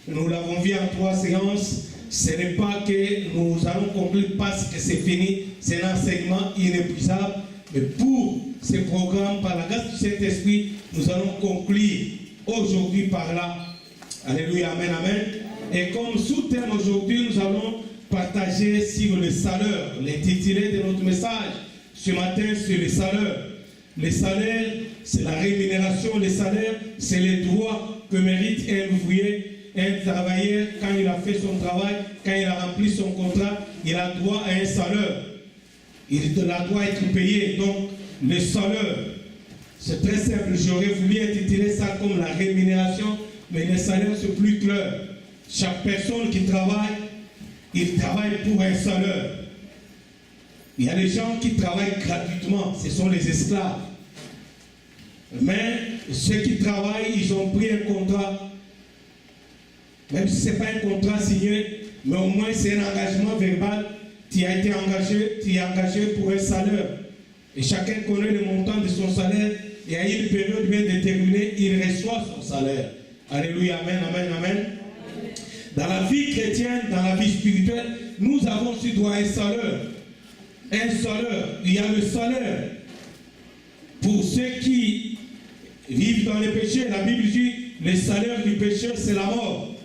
Nous l'avons vu en 3 séances. Ce n'est pas que nous allons conclure parce que c'est fini. C'est un enseignement inépuisable. Mais pour ce programme, par la grâce du Saint-Esprit, nous allons conclure aujourd'hui par là. Alléluia, amen, amen. Et comme sous-thème aujourd'hui, nous allons partager sur le salaire. L'intitulé de notre message ce matin, c'est le salaire. Le salaire, c'est la rémunération. Le salaire, c'est les droits que mérite un ouvrier, un travailleur, quand il a fait son travail, quand il a rempli son contrat, il a droit à un salaire. Il doit être payé. Donc, le salaire, c'est très simple. J'aurais voulu intituler ça comme la rémunération, mais le salaire, c'est plus clair. Chaque personne qui travaille, il travaille pour un salaire. Il y a des gens qui travaillent gratuitement, ce sont les esclaves. Mais ceux qui travaillent, ils ont pris un contrat. Même si ce n'est pas un contrat signé, mais au moins c'est un engagement verbal. Tu as été engagé, tu es engagé pour un salaire. Et chacun connaît le montant de son salaire. Et à une période bien déterminée, il reçoit son salaire. Alléluia, amen, amen, amen. Dans la vie chrétienne, dans la vie spirituelle, nous avons aussi droit à un salaire. Un salaire. Il y a le salaire pour ceux qui vivent dans le péché. La Bible dit, le salaire du péché, c'est la mort.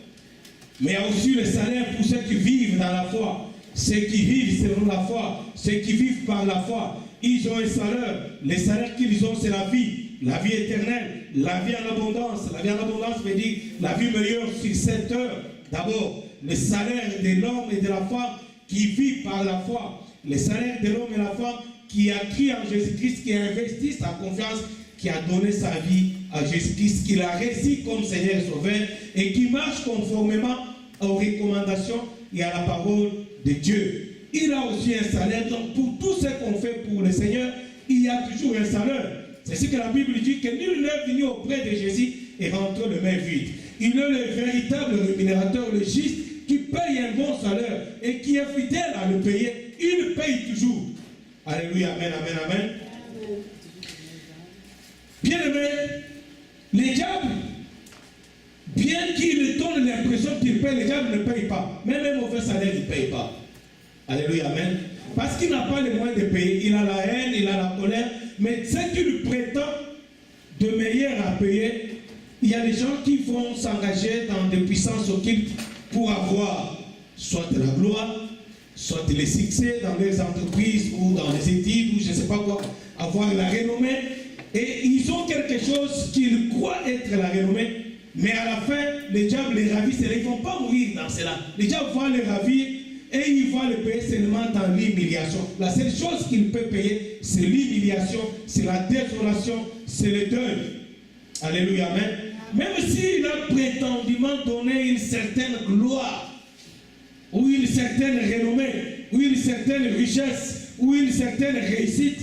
Mais il y a aussi le salaire pour ceux qui vivent dans la foi. Ceux qui vivent selon la foi, ceux qui vivent par la foi, ils ont un salaire. Le salaire qu'ils ont, c'est la vie éternelle, la vie en abondance. La vie en abondance veut dire la vie meilleure sur cette heure. D'abord, le salaire de l'homme et de la femme qui vit par la foi. Le salaire de l'homme et de la femme qui a cru en Jésus-Christ, qui a investi sa confiance, qui a donné sa vie à Jésus-Christ, qui l'a reçu comme Seigneur et Sauveur et qui marche conformément aux recommandations et à la parole de Dieu. Il a aussi un salaire. Donc pour tout ce qu'on fait pour le Seigneur, il y a toujours un salaire. C'est ce que la Bible dit, que nul n'est venu auprès de Jésus et rentre le main vide. Il est le véritable rémunérateur, le juste, qui paye un bon salaire et qui est fidèle à le payer. Il paye toujours. Alléluia, amen, amen, amen. Bien aimé, les diables, bien qu'il donne l'impression qu'il paye, les diables ne payent pas. Même un mauvais salaire, il ne paye pas. Alléluia, amen. Parce qu'il n'a pas les moyens de payer. Il a la haine, il a la colère. Mais ce qu'il prétend de meilleur à payer, il y a des gens qui vont s'engager dans des puissances occultes pour avoir soit la gloire, soit les succès dans les entreprises ou dans les études ou je ne sais pas quoi, avoir la renommée. Et ils ont quelque chose qu'ils croient être la renommée, mais à la fin, les diables les ravissent et ils ne vont pas mourir dans cela. Les diables vont les ravir et ils vont les payer seulement dans l'humiliation. La seule chose qu'ils peuvent payer, c'est l'humiliation, c'est la désolation, c'est le deuil. Alléluia, amen. Même s'il a prétendument donné une certaine gloire, ou une certaine renommée, ou une certaine richesse, ou une certaine réussite,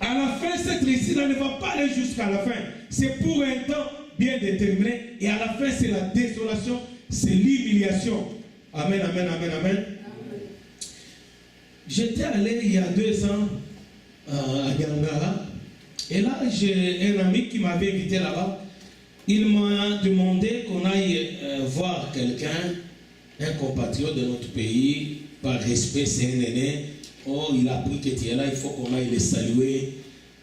à la fin, cette réussite-là ne va pas aller jusqu'à la fin. C'est pour un temps bien déterminé, et à la fin, c'est la désolation, c'est l'humiliation. Amen, amen, amen, amen. J'étais allé il y a 2 ans à Gangara, et là, j'ai un ami qui m'avait invité là-bas. Il m'a demandé qu'on aille voir quelqu'un, un compatriote de notre pays, par respect, c'est un aîné. Oh, il a appris que tu es là, il faut qu'on aille le saluer.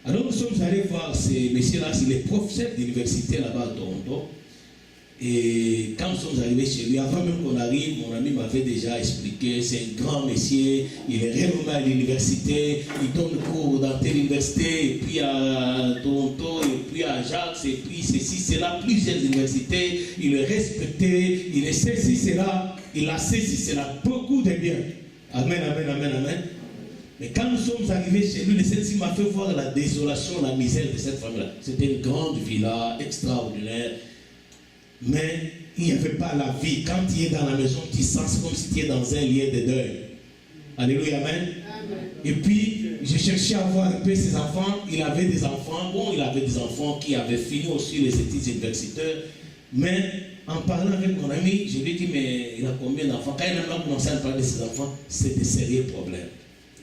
Alors nous sommes allés voir ces messieurs-là, c'est les professeurs d'université là-bas à Toronto. Et quand nous sommes arrivés chez lui, avant même qu'on arrive, mon ami m'avait déjà expliqué, c'est un grand monsieur, il est renommé à l'université, il donne cours dans telle université, et puis à Toronto, et puis à Ajax, et puis ceci, cela, plusieurs universités, il est respecté, il est ceci, cela, il a ceci, cela, beaucoup de bien. Amen, amen, amen, amen. Mais quand nous sommes arrivés chez lui, le Saint-Esprit m'a fait voir la désolation, la misère de cette famille-là. C'était une grande villa extraordinaire. mais il n'y avait pas la vie. Quand tu es dans la maison, tu sens comme si tu es dans un lieu de deuil. Alléluia, amen. Amen. Et puis, j'ai cherché à voir un peu ses enfants. Il avait des enfants. Bon, il avait des enfants qui avaient fini aussi les études universitaires. Mais en parlant avec mon ami, je lui ai dit, mais il a combien d'enfants? Quand il a commencé à parler de ses enfants, c'est des sérieux problèmes.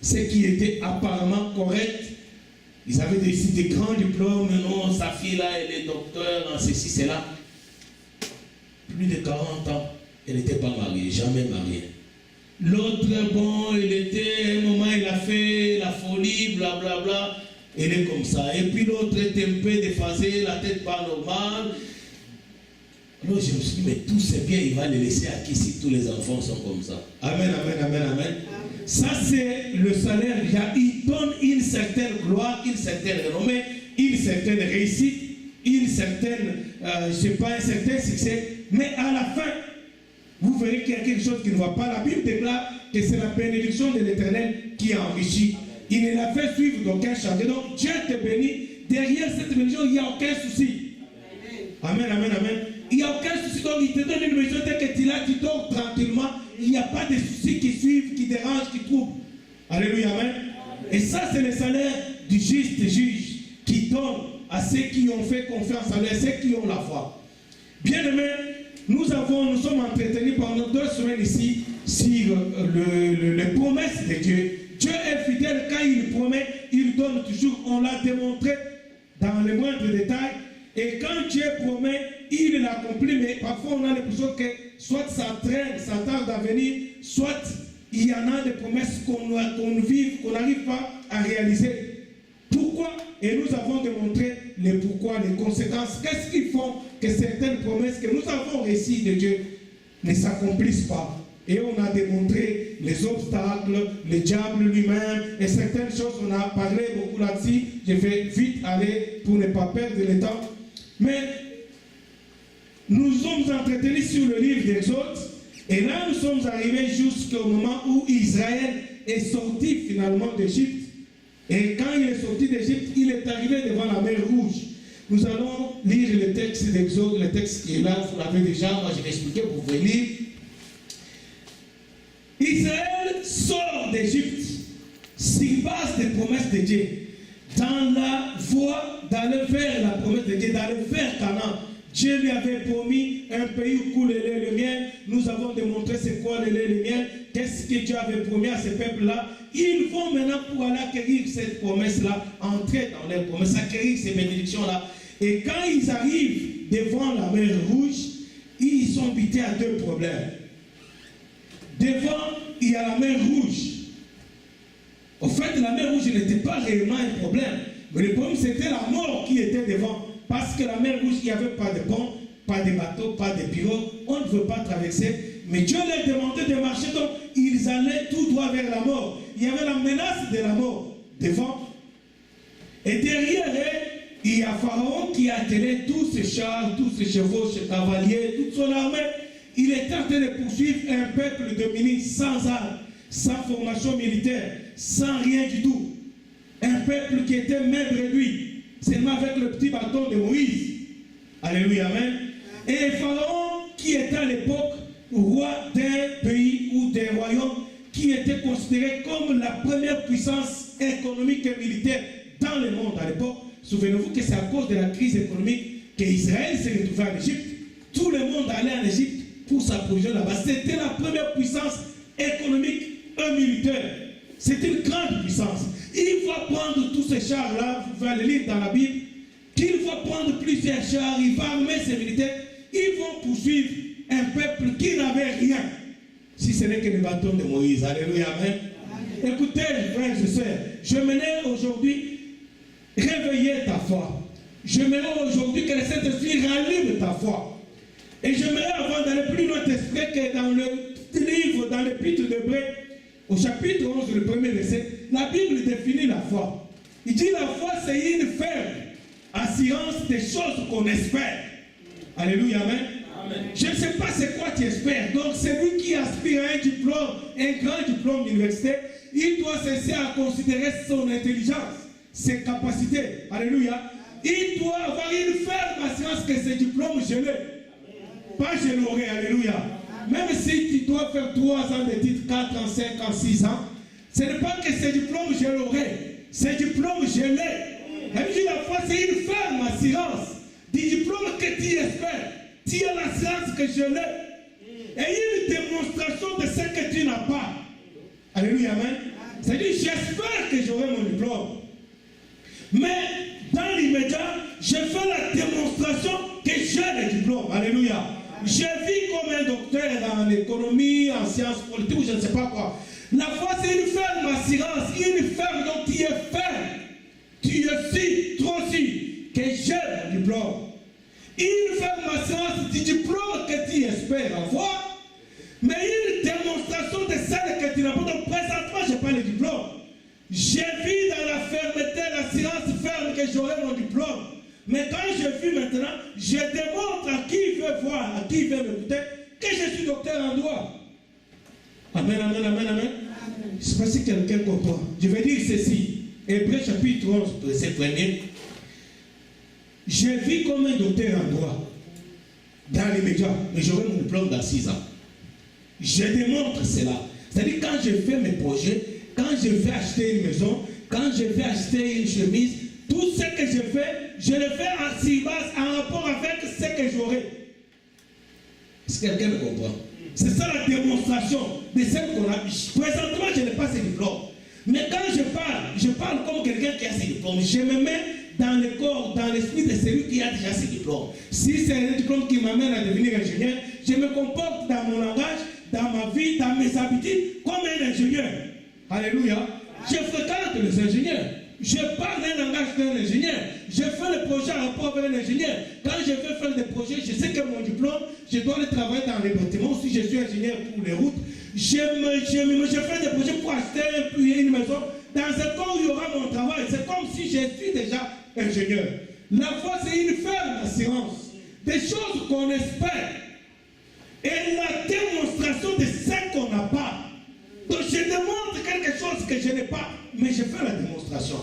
Ceux qui étaient apparemment corrects, ils avaient des grands diplômes. Non, sa fille là, elle est docteur en ceci, cela. Plus de 40 ans, elle n'était pas mariée, jamais mariée. L'autre, bon, il était, un moment, il a fait la folie, blablabla. Bla, bla. Elle est comme ça. Et puis l'autre était un peu déphasé, la tête pas normale. Alors je me suis dit, mais tout c'est bien, il va les laisser à qui si tous les enfants sont comme ça. Amen, amen, amen, amen. Ça c'est le salaire. Il donne une certaine gloire, une certaine renommée, une certaine réussite, une certaine, je sais pas, un certain succès. Mais à la fin, vous verrez qu'il y a quelque chose qui ne va pas. La Bible déclare que c'est la bénédiction de l'Éternel qui enrichit. Il ne l'a fait suivre d'aucun changement. Donc Dieu te bénit. Derrière cette bénédiction, il n'y a aucun souci. Amen, amen, amen. Il n'y a aucun souci. Donc il te donne une bénédiction dès que tu l'as, tu dors tranquillement. Il n'y a pas de soucis qui suivent, qui dérangent, qui troublent. Alléluia, amen. Et ça, c'est le salaire du juste juge qui donne à ceux qui ont fait confiance à lui, à ceux qui ont la foi. Bien aimé, nous sommes entretenus pendant 2 semaines ici sur les promesses de Dieu. Dieu est fidèle quand il promet, il donne toujours. On l'a démontré dans les moindres détails. Et quand Dieu promet, il l'accomplit. Mais parfois on a l'impression que soit ça traîne, ça tarde à venir, soit il y en a des promesses qu'on n'arrive pas à réaliser. Pourquoi? Et nous avons démontré les pourquoi, les conséquences. Qu'est-ce qui font que certaines promesses que nous avons reçues de Dieu ne s'accomplissent pas? Et on a démontré les obstacles, le diable lui-même, et certaines choses, on a parlé beaucoup là-dessus. Je vais vite aller pour ne pas perdre le temps. Mais nous sommes entretenus sur le livre d'Exode, et là nous sommes arrivés jusqu'au moment où Israël est sorti finalement d'Égypte. Et quand il est sorti d'Égypte, il est arrivé devant la mer Rouge. Nous allons lire le texte d'Exode, le texte qui est là, vous l'avez déjà, moi je vais expliquer, vous pouvez lire. Israël sort d'Égypte sur base des promesses de Dieu, dans la voie d'aller vers la promesse de Dieu, d'aller vers Canaan. Dieu lui avait promis un pays où coule le lait et le miel. Nous avons démontré c'est quoi le lait et le miel. Qu'est-ce que Dieu avait promis à ce peuple-là? Ils vont maintenant pour aller acquérir cette promesse-là, entrer dans leur promesse, acquérir ces bénédictions-là. Et quand ils arrivent devant la mer Rouge, ils sont butés à 2 problèmes. Devant, il y a la mer Rouge. En fait, la mer Rouge n'était pas réellement un problème. Mais le problème, c'était la mort qui était devant. Parce que la mer Rouge, il n'y avait pas de pont, pas de bateau, pas de pirogue. On ne veut pas traverser. Mais Dieu leur demandait de marcher. Donc, ils allaient tout droit vers la mort. Il y avait la menace de la mort devant. Et derrière eux, il y a Pharaon qui a attelé tous ses chars, tous ses chevaux, ses cavaliers, toute son armée. Il était en train de poursuivre un peuple dominé sans armes, sans formation militaire, sans rien du tout. Un peuple qui était même réduit, seulement avec le petit bâton de Moïse. Alléluia, amen. Et Pharaon, qui était à l'époque roi d'un pays ou d'un royaume, qui était considéré comme la première puissance économique et militaire dans le monde à l'époque. Souvenez-vous que c'est à cause de la crise économique qu'Israël s'est retrouvé en Égypte. Tout le monde allait en Égypte pour s'approvisionner là-bas. C'était la première puissance économique et militaire. C'est une grande puissance. Il va prendre tous ces chars-là, vous pouvez les lire dans la Bible, qu'il va prendre plusieurs chars, il va armer ses militaires, ils vont poursuivre un peuple qui n'avait rien, si ce n'est que le bâton de Moïse. Alléluia, amen. Amen. Écoutez, frères et sœurs, j'aimerais aujourd'hui réveiller ta foi. J'aimerais aujourd'hui que le Saint-Esprit rallume ta foi. Et j'aimerais, avant d'aller plus loin, t'expliquer que dans le livre, dans l'épître d'Hébreux, au chapitre 11, le premier verset, la Bible définit la foi. Il dit la foi, c'est une ferme assurance des choses qu'on espère. Alléluia, amen. Amen. Je ne sais pas c'est quoi tu espères. Donc, celui qui aspire à un diplôme, un grand diplôme universitaire, il doit cesser à considérer son intelligence, ses capacités. Alléluia. Il doit avoir une ferme assurance que ce diplôme, je l'ai. Pas je l'aurai, alléluia. Même si tu dois faire 3 ans d'études, 4 ans, 5 ans, 6 ans, ce n'est pas que ce diplôme je l'aurai. Ce diplôme je l'ai. La foi c'est une ferme assurance du diplôme que tu espères. Tu as l'assurance que je l'ai. Et une démonstration de ce que tu n'as pas. Alléluia, amen. C'est-à-dire, j'espère que j'aurai mon diplôme. Mais dans l'immédiat, je fais la démonstration que j'ai le diplôme. Alléluia. Je vis comme un docteur en économie, en sciences politiques, ou je ne sais pas quoi. La foi, c'est une ferme assurance, une ferme dont tu es ferme. Tu es si, trop si, que j'ai le diplôme. Une ferme assurance du diplôme que tu espères avoir, mais une démonstration de celle que tu n'as pas. Donc, présentement, je n'ai pas le diplôme. J'ai vu dans la fermeté, l'assurance ferme que j'aurai mon diplôme. Mais quand je vis maintenant, je démontre à qui veut voir, à qui veut m'écouter, que je suis docteur en droit. Amen, amen, amen, amen. Je ne sais pas si quelqu'un comprend. Je vais dire ceci. Hébreux chapitre 11, verset 1er. Je vis comme un docteur en droit. Dans les médias, mais j'aurai mon diplôme dans 6 ans. Je démontre cela. C'est-à-dire quand je fais mes projets, quand je vais acheter une maison, quand je vais acheter une chemise, tout ce que je fais, je le fais en si base, en rapport avec ce que j'aurai. Est-ce que quelqu'un me comprend? C'est ça la démonstration de ce qu'on a. Présentement, je n'ai pas ce diplôme. Mais quand je parle comme quelqu'un qui a ses diplômes. Je me mets dans le corps, dans l'esprit de celui qui a déjà ses diplômes. Si c'est un diplôme qui m'amène à devenir ingénieur, je me comporte dans mon langage, dans ma vie, dans mes habitudes, comme un ingénieur. Alléluia. Je fréquente les ingénieurs. Je parle un langage d'un ingénieur. Je fais le projet en rapport avec un ingénieur. Quand je veux faire des projets, je sais que mon diplôme, je dois le travailler dans les bâtiments. Si je suis ingénieur pour les routes, je fais des projets pour acheter une maison. Dans un corps où il y aura mon travail, c'est comme si je suis déjà ingénieur. La foi, c'est une ferme assurance. Des choses qu'on espère. Et la démonstration de ce qu'on n'a pas. Donc je démontre quelque chose que je n'ai pas, mais je fais la démonstration.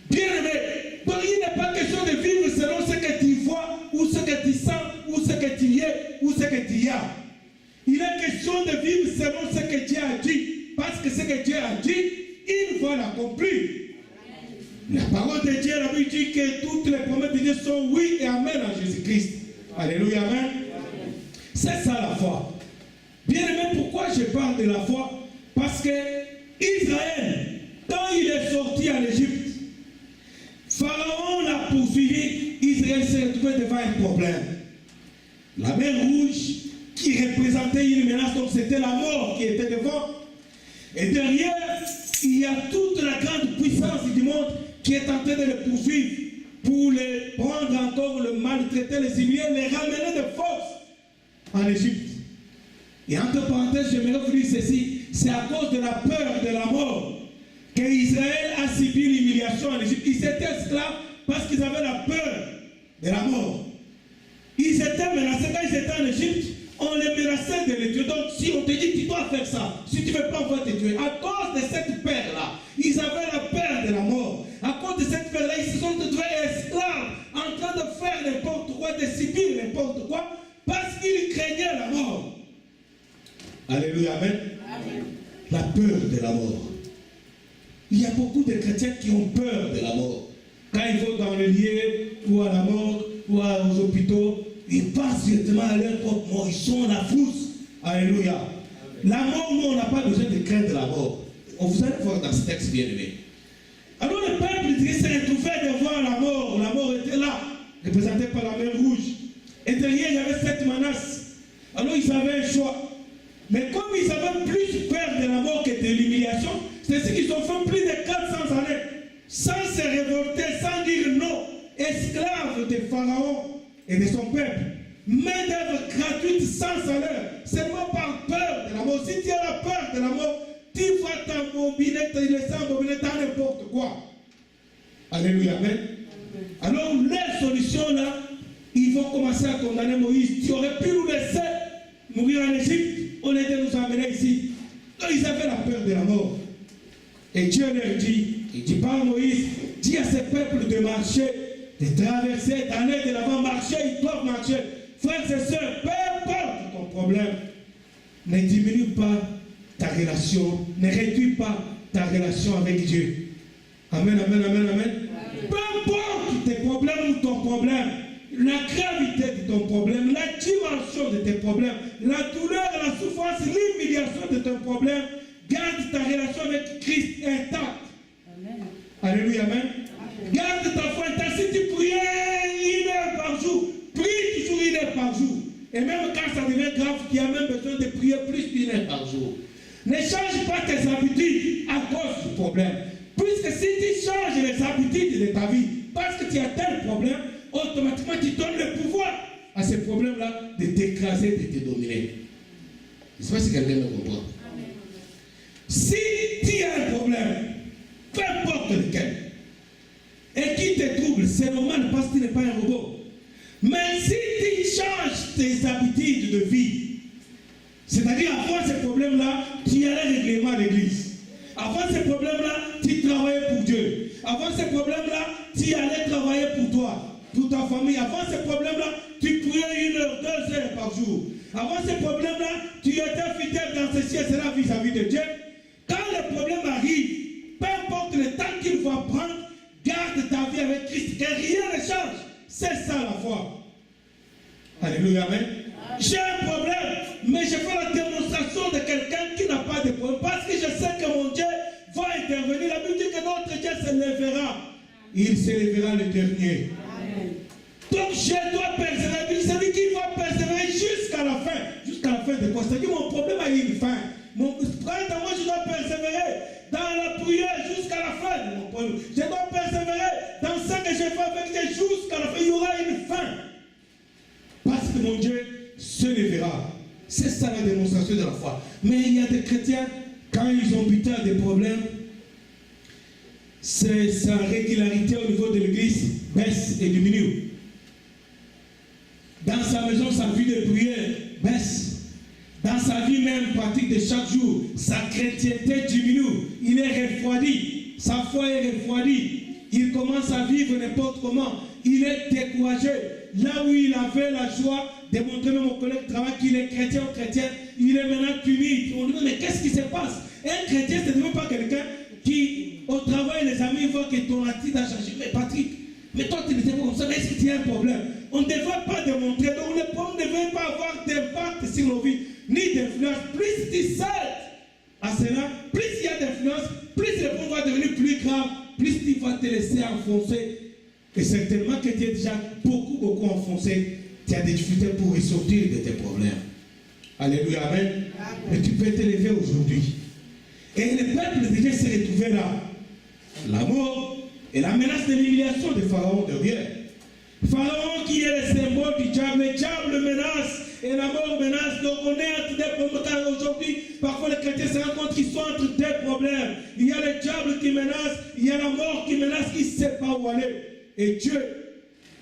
Bien aimé, donc il n'est pas question de vivre selon ce que tu vois, ou ce que tu sens, ou ce que tu es, ou ce que tu as. Il est question de vivre selon ce que Dieu a dit, parce que ce que Dieu a dit, il va l'accomplir. La parole de Dieu, la Bible dit que toutes les promesses de Dieu sont oui et amen en Jésus-Christ. Alléluia, amen. C'est ça la foi. Bien aimé, pourquoi je parle de la foi? Parce que Israël, quand il est sorti en Égypte, Pharaon l'a poursuivi, Israël s'est retrouvé devant un problème. La mer Rouge, qui représentait une menace, donc c'était la mort qui était devant. Et derrière, il y a toute la grande puissance du monde qui est en train de les poursuivre pour les prendre encore, le maltraiter, les humilier, les ramener de force en Égypte. Et entre parenthèses, j'aimerais vous dire ceci. C'est à cause de la peur de la mort qu'Israël a subi l'humiliation en Égypte. Ils étaient esclaves parce qu'ils avaient la peur de la mort. Ils étaient menacés. Quand ils étaient en Égypte, on les menaçait de les tuer. Donc si on te dit tu dois faire ça, si tu ne veux pas, on va te tuer. À cause de cette peur-là, ils avaient la peur de la mort. À cause de cette peur-là, ils se sont retrouvés esclaves en train de faire n'importe quoi, de subir n'importe quoi, parce qu'ils craignaient la mort. Alléluia, amen. Amen. La peur de la mort. Il y a beaucoup de chrétiens qui ont peur de la mort. Quand ils vont dans le lieu, ou à la mort, ou aux hôpitaux, ils passent directement à leur propre mort. Ils sont en la frousse. Alléluia. La mort, nous, on n'a pas besoin de craindre la mort. Vous allez voir dans ce texte bien aimé. Alors le peuple s'est retrouvé devant la mort. La mort était là, représentée par la mer Rouge. Et derrière, il y avait cette menace. Alors ils avaient un choix. Mais comme ils avaient plus peur de la mort que de l'humiliation, c'est ce qu'ils ont fait plus de 400 années, sans se révolter, sans dire non, esclaves de Pharaon et de son peuple, main d'œuvre gratuite sans salaire, seulement par peur de la mort. Si tu as la peur de la mort, tu vas t'embobiner, te laisser embobiner dans n'importe quoi. Alléluia, amen. Alors, les solutions là, ils vont commencer à condamner Moïse. Tu aurais pu nous laisser mourir en Égypte. On était nous amener ici. Donc ils avaient la peur de la mort. Et Dieu leur dit, il dit par Moïse, dis à ce peuple de marcher, de traverser, d'aller de l'avant, marcher, ils doivent marcher. Frères et sœurs, peu problème ne diminue pas ta relation, ne réduit pas ta relation avec Dieu. Amen, amen, amen, amen. Peu importe tes problèmes ou ton problème, la gravité de ton problème, la dimension de tes problèmes, la douleur, la souffrance, l'humiliation de ton problème, garde ta relation avec Christ intacte. Amen. Alléluia, amen. Garde ta foi intacte. Si tu priais 1 heure par jour, prie toujours 1 heure par jour. Et même quand ça devient grave, tu as même besoin de prier plus d'1 heure par jour. Ne change pas tes habitudes à cause du problème. Puisque si tu changes les habitudes de ta vie, parce que tu as tel problème, automatiquement tu donnes le pouvoir à ces problèmes-là de t'écraser, de te dominer. Je ne sais pas si quelqu'un me comprend. Si tu as un problème, peu importe lequel, et qui te trouble, c'est normal parce que tu n'es pas un robot. Mais si tu changes tes habitudes de vie, c'est-à-dire avant ces problèmes-là, tu allais régulièrement à l'église. Avant ces problèmes-là, tu travaillais pour Dieu. Avant ces problèmes-là, tu allais travailler pour toi, pour ta famille. Avant ces problèmes-là, tu priais 1 heure, 2 heures par jour. Avant ces problèmes-là, tu étais fidèle dans ceci et cela vis-à-vis de Dieu. Quand le problème arrive, peu importe le temps qu'il va prendre, garde ta vie avec Christ, que rien ne change. C'est ça la foi. Alléluia, amen. J'ai un problème, mais je fais la démonstration de quelqu'un qui n'a pas de problème. Parce que je sais que mon Dieu va intervenir. La Bible dit que notre Dieu se lèvera. Il se lèvera le dernier. Amen. Donc je dois persévérer. C'est lui qui va persévérer jusqu'à la fin. Jusqu'à la fin de quoi? C'est-à-dire mon problème a une fin. Moi, je dois persévérer dans la prière jusqu'à la fin de mon problème. Je dois persévérer dans ce que je fais avec Dieu jusqu'à la fin. Il y aura une fin. Parce que mon Dieu se lèvera. C'est ça la démonstration de la foi. Mais il y a des chrétiens, quand ils ont buté à des problèmes, sa régularité au niveau de l'église baisse et diminue. Dans sa maison, sa vie de prière baisse. Dans sa vie même pratique de chaque jour, sa chrétienté diminue. Il est refroidi. Sa foi est refroidie. Il commence à vivre n'importe comment. Il est découragé. Là où il avait la joie de montrer même au collègue de travail qu'il est chrétien ou chrétien, il est maintenant timide. On lui dit, mais qu'est-ce qui se passe? Un chrétien, ce n'est même pas quelqu'un qui, au travail, les amis voient que ton attitude a changé. Mais Patrick, mais toi, tu n'étais pas comme ça, mais est-ce que tu as un problème? On ne devrait pas démontrer, donc le problème ne devrait pas avoir d'impact sur nos vies, ni d'influence. Plus tu cèdes à cela, plus il y a d'influence, plus le problème va devenir plus grave, plus tu vas te laisser enfoncer. Et certainement que tu es déjà beaucoup enfoncé, tu as des difficultés pour ressortir de tes problèmes. Alléluia, amen. Mais tu peux t'élever aujourd'hui. Et le peuple déjà s'est retrouvé là. La mort et la menace de l'humiliation de Pharaon derrière. Pharaon qui est le symbole du diable, le diable menace et la mort menace. Donc on est entre des problèmes. Aujourd'hui, parfois les chrétiens se rendent compte qu'ils sont entre des problèmes. Il y a le diable qui menace, il y a la mort qui menace, qui ne sait pas où aller. Et Dieu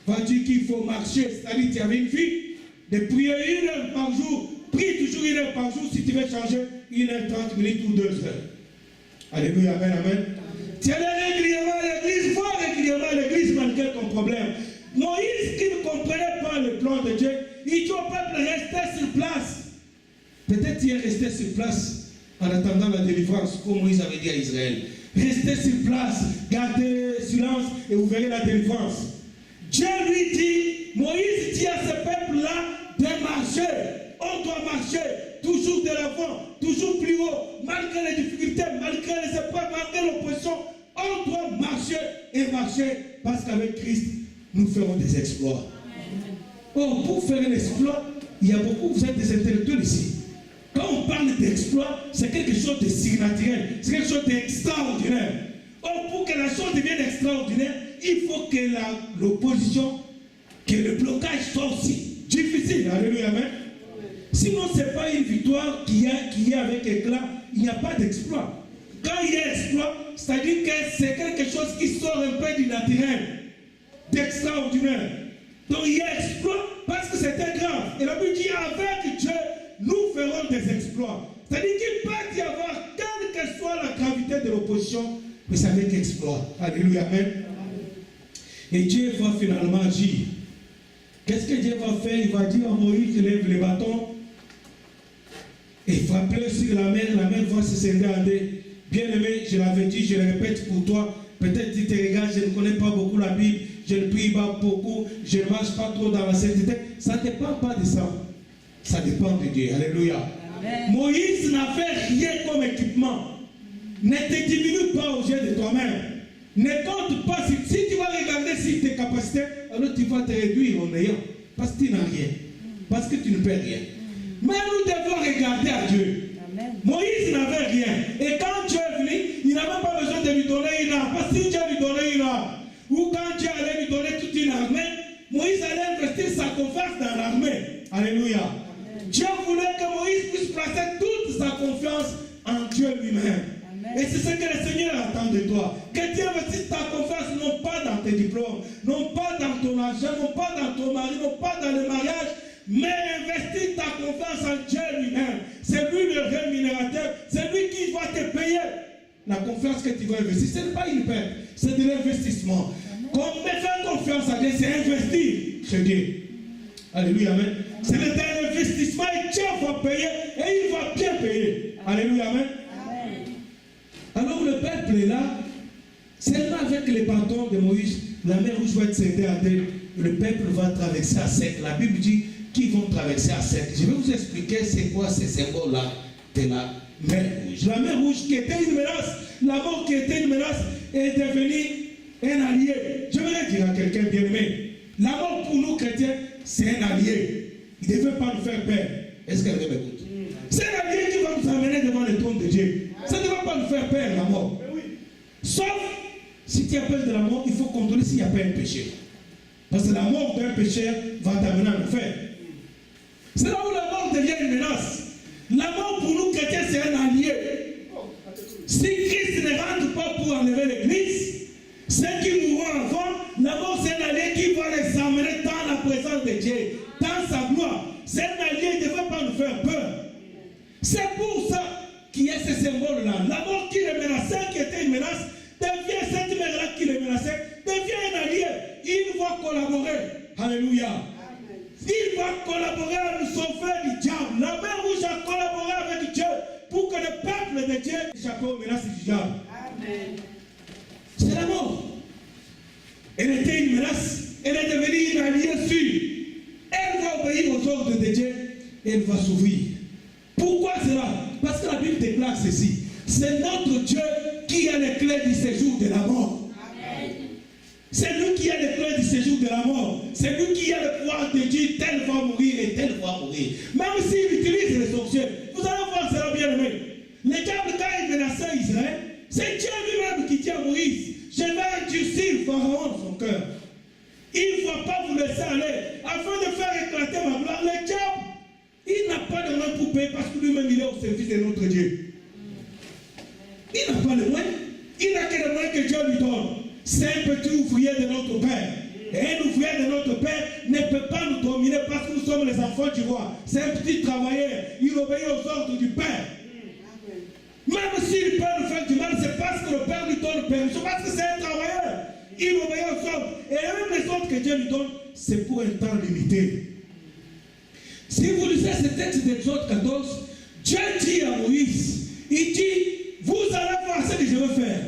va dire qu'il faut marcher. C'est-à-dire tu avais une vie de prier 1 heure par jour. Prie toujours 1 heure par jour si tu veux changer 1 heure 30 minutes ou 2 heures. Alléluia, amen, amen. Tu allais régulièrement à l'église, va régulièrement à l'église malgré ton problème. Moïse qui ne comprenait pas le plan de Dieu, il dit au peuple restez sur place. Peut-être tu es resté sur place en attendant la délivrance, comme Moïse avait dit à Israël. Restez sur place, gardez silence et vous verrez la délivrance. Dieu lui dit, Moïse dit à ce peuple-là de marcher. On doit marcher toujours de l'avant, toujours plus haut, malgré les difficultés, malgré les épreuves, malgré l'opposition. On doit marcher et marcher parce qu'avec Christ, nous ferons des exploits. Oh, pour faire un exploit, il y a beaucoup, vous êtes des intellectuels ici. Quand on parle d'exploit, c'est quelque chose de surnaturel, c'est quelque chose d'extraordinaire. Or, pour que la chose devienne extraordinaire, il faut que l'opposition, que le blocage soit aussi difficile. Alléluia, amen. Sinon, ce n'est pas une victoire qui est avec éclat, il n'y a pas d'exploit. Quand il y a exploit, c'est-à-dire que c'est quelque chose qui sort un peu du naturel, d'extraordinaire. Donc il y a exploit parce que c'était grave. Et la Bible dit avec Dieu, nous ferons des exploits. C'est-à-dire qu'il peut y avoir, quelle que soit la gravité de l'opposition, mais c'est avec exploit. Alléluia, amen. Et Dieu va finalement agir. Qu'est-ce que Dieu va faire? Il va dire à Moïse, lève les bâtons Et frapper sur la mer va se scinder en deux. Bien-aimé, je l'avais dit, je le répète pour toi. Peut-être tu te regardes, je ne connais pas beaucoup la Bible, je ne prie pas beaucoup, je ne marche pas trop dans la sainteté. Ça ne dépend pas de ça. Ça dépend de Dieu. Alléluia. Amen. Moïse n'avait rien comme équipement. Ne te diminue pas au jeu de toi-même. Ne compte pas. Si tu vas regarder sur tes capacités, alors tu vas te réduire en ayant. Parce que tu n'as rien. Parce que tu ne peux rien. Mais nous devons regarder à Dieu. Amen. Moïse n'avait rien. Et quand Dieu est venu, il n'a même pas besoin de lui donner une arme. Parce que si Dieu lui donnait une arme, ou quand Dieu allait lui donner toute une armée, Moïse allait investir sa confiance dans l'armée. Alléluia. Amen. Dieu voulait que Moïse puisse placer toute sa confiance en Dieu lui-même. Et c'est ce que le Seigneur attend de toi. Que Dieu investisse ta confiance non pas dans tes diplômes, non pas dans ton argent, non pas dans ton mari, non pas dans le mariage, mais investis ta confiance en Dieu lui-même. C'est lui le rémunérateur, c'est lui qui va te payer. La confiance que tu vas investir, ce n'est pas une perte, c'est de l'investissement. Comme faire confiance à Dieu, c'est investir chez Dieu. Alléluia, amen. C'est un investissement et Dieu va payer et il va bien payer. Alléluia, amen. Alors le peuple est là, seulement avec les bâtons de Moïse, la mer rouge va être scindée en deux, le peuple va traverser à sec. La Bible dit qu'ils vont traverser à sec. Je vais vous expliquer c'est quoi ces symboles-là de la mer rouge. La mer rouge qui était une menace, la mort qui était une menace est devenue un allié. Je vais dire à quelqu'un bien aimé, la mort pour nous chrétiens, c'est un allié. Il ne veut pas nous faire peur. Est-ce que quelqu'un m'écoute? C'est un allié qui va nous amener devant le trône de Dieu. Ça ne va pas nous faire peur, la mort. Sauf, si tu as peur de la mort, il faut contrôler s'il n'y a pas un péché. Parce que la mort d'un pécheur va t'amener à l'enfer. C'est là où la mort devient une menace. La mort pour nous chrétiens, c'est un allié. Si Christ ne rentre pas pour enlever l'église, ceux qui mourront avant, la mort c'est un allié qui va les amener dans la présence de Dieu, dans sa gloire. C'est un allié qui ne va pas nous faire peur. C'est pour ça qu'il y a ce symbole-là. La mort qui les menaçait, qui était une menace, devient cette mère-là qui les menaçait, devient un allié. Il va collaborer. Alléluia. Amen. Il va collaborer à nous sauver du diable. La mer rouge a collaboré avec Dieu pour que le peuple de Dieu échappe aux menaces du diable. Amen. C'est la mort. Elle était une menace. Elle est devenue une alliée sûre. Elle va obéir aux ordres de Dieu et elle va s'ouvrir. Pourquoi cela? Parce que la Bible déclare ceci. C'est notre Dieu qui a les clés du séjour de la mort. Amen. C'est lui qui a les clés du séjour de la mort. C'est lui qui a le pouvoir de dire tel va mourir et tel va mourir. Même s'il utilise les sorciers, vous allez voir cela bien aimé. Le diable, quand il menaçait Israël, c'est Dieu lui-même qui dit à Moïse, je vais endurcir Pharaon de son cœur. Il ne va pas vous laisser aller afin de faire éclater ma gloire. Le diable, il n'a pas de moyens pour payer parce que lui-même il est au service de notre Dieu. Il n'a pas de moyens. Il n'a que les moyens que Dieu lui donne. C'est un petit ouvrier de notre Père. Et un ouvrier de notre Père ne peut pas nous dominer parce que nous sommes les enfants du roi. C'est un petit travailleur. Il obéit aux ordres du Père. Même s'il peut nous faire du mal, c'est parce que le Père lui donne permission. Parce que c'est un travailleur. Il obéit aux ordres. Et même les ordres que Dieu lui donne, c'est pour un temps limité. Si vous lisez ce texte d'Exode 14, Dieu dit à Moïse, il dit, vous allez voir ce que je vais faire.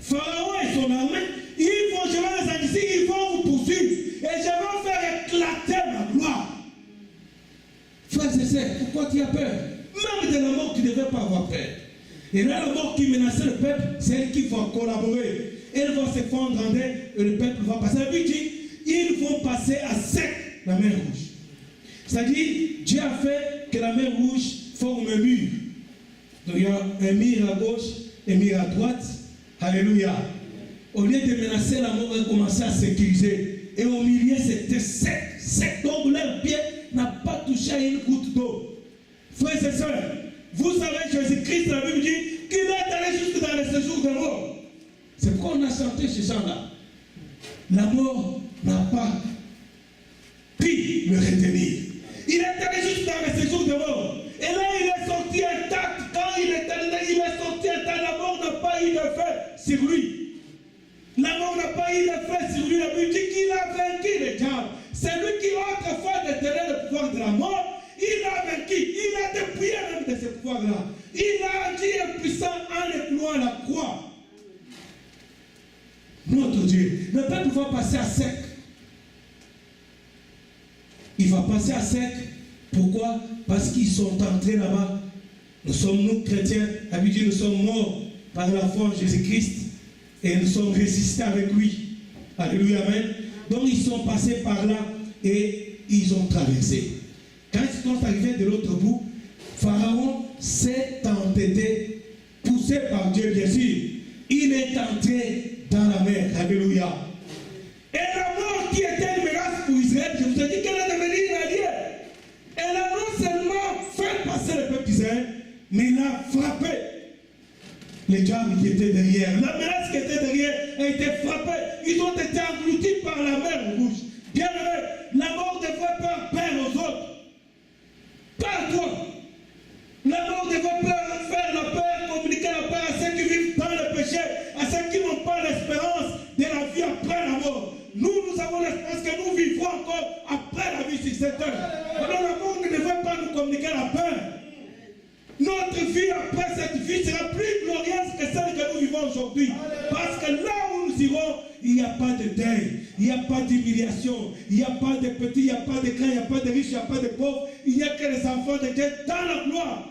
Pharaon et son armée, je vais les endurcir, ils vont vous poursuivre. Et je vais faire éclater ma gloire. Frères et sœurs, pourquoi tu as peur? Même de la mort, tu ne devais pas avoir peur. Et là, la mort qui menaçait le peuple, c'est elle qui va collaborer. Elle va se fondre en elle et le peuple va passer. La Bible dit, ils vont passer à sec la mer rouge. C'est-à-dire, Dieu a fait que la mer rouge forme un mur. Donc il y a un mur à gauche et un mur à droite. Alléluia. Au lieu de menacer la mort, elle a commencé à sécuriser. Et au milieu, c'était sec. Sec. Donc leur pied n'a pas touché à une goutte d'eau. Frères et sœurs, vous savez, Jésus-Christ, la Bible dit qu'il est allé jusque dans le séjour de mort. C'est pourquoi on a chanté ce chant-là. La mort n'a pas pu le retenir. Il est allé juste dans le séjour de mort. Et là, il est sorti intact. Quand il est allé, il est sorti intact. La mort n'a pas eu d'effet sur lui. La mort n'a pas eu d'effet sur lui. La Bible dit qu'il a vaincu le diable. C'est lui qui autrefois détenait le pouvoir de la mort. Il a vaincu. Il a dépouillé même de ce pouvoir-là. Il a agi impuissant en déployant la croix. Notre Dieu, le peuple va passer à sec. Il va passer à sec. Pourquoi? Parce qu'ils sont entrés là-bas. Nous sommes, nous chrétiens, habitués, nous sommes morts par la foi en Jésus-Christ et nous sommes ressuscités avec lui. Alléluia, amen. Donc ils sont passés par là et ils ont traversé. Quand ils sont arrivés de l'autre bout, Pharaon s'est entêté, poussé par Dieu, bien sûr. Il est entré dans la mer. Alléluia. Et la mort qui était une menace pour Israël, je vous ai dit qu'elle est devenue une alliée. Elle a non seulement fait passer le peuple d'Israël, mais il a frappé les diables qui étaient derrière. La menace qui était derrière a été frappée. Ils ont été engloutis par la mer rouge. Bien aimé, la mort devrait faire peur aux autres. Pas à toi. La mort devrait faire la peur, communiquer la peur à ceux qui vivent dans le péché, à ceux qui n'ont pas l'espérance de la vie après la mort. Nous avons l'espérance que nous vivons encore après la vie sur cette terre. Alors la mort ne devrait pas nous communiquer la peur. Notre vie après cette vie sera plus glorieuse que celle que nous vivons aujourd'hui. Parce que là où nous irons, il n'y a pas de deuil, il n'y a pas d'humiliation, il n'y a pas de petits, il n'y a pas de grands, il n'y a pas de riches, il n'y a pas de pauvres. Il n'y a que les enfants de Dieu dans la gloire.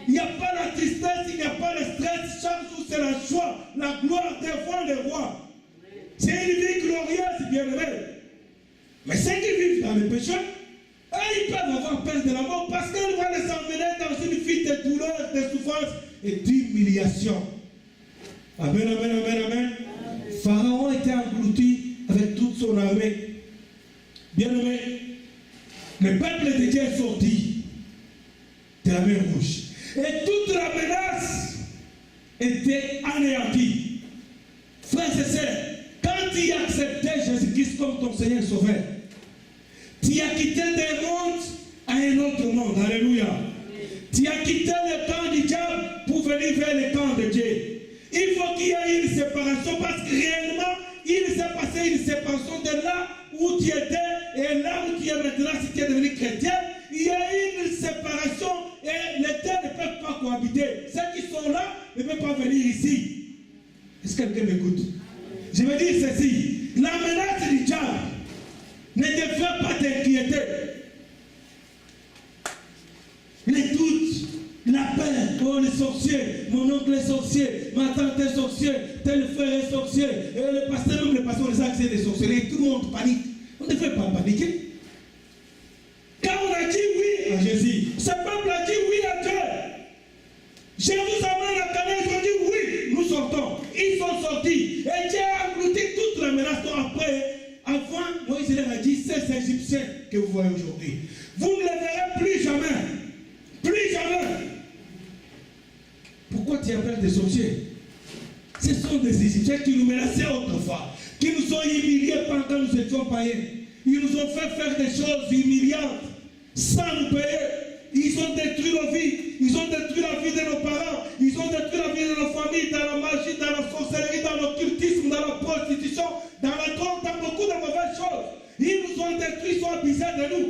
Il n'y a pas la tristesse, il n'y a pas le stress. Chaque jour c'est la joie, la gloire devant le roi. C'est une vie glorieuse, bien aimé. Mais ceux qui vivent dans le péché, ils peuvent avoir peur de la mort parce qu'elle va les emmener dans une vie de douleur, de souffrance et d'humiliation. Amen, amen, amen, amen. Pharaon était englouti avec toute son armée. Bien aimé, le peuple de Dieu est sorti de la mer Rouge. Et toute la menace était anéantie. Frères et sœurs, quand tu as accepté Jésus-Christ comme ton Seigneur et Sauveur, tu as quitté des mondes à un autre monde. Alléluia. Tu as quitté le camp du diable pour venir vers le camp de Dieu. Il faut qu'il y ait une séparation parce que réellement, il s'est passé une séparation de là où tu étais et là où tu es maintenant si tu es devenu chrétien. Il y a une séparation et les deux ne peuvent pas cohabiter. Ceux qui sont là ne peuvent pas venir ici. Est-ce que quelqu'un m'écoute? Je veux dire ceci. La menace du diable ne devrait pas t'inquiéter. Les doutes, la peur, oh les sorciers, mon oncle est sorcier, ma tante est sorcier, tel frère est sorcier, et le pasteur, même le pasteur, les accès des sorciers, tout le monde panique. On ne devrait pas paniquer. Quand on a dit oui à Jésus, ce peuple a dit oui à Dieu. Je vous amène à Canaan, ils ont dit oui, nous sortons. Ils sont sortis. Et Dieu a englouti toute la menace. Après, avant, Moïse leur a dit, ces Égyptiens que vous voyez aujourd'hui, vous ne les verrez plus jamais. Plus jamais. Pourquoi tu appelles des sorciers? Ce sont des Égyptiens qui nous menaçaient autrefois, qui nous ont humiliés pendant que nous étions païens. Ils nous ont fait faire des choses humiliantes sans nous payer. Ils ont détruit nos vies. Ils ont détruit la vie de nos parents. Ils ont détruit la vie de nos familles, dans la magie, dans la sorcellerie, dans l'occultisme, dans la prostitution, dans la drogue, dans beaucoup de mauvaises choses. Ils nous ont détruits, ils sont abusés de nous.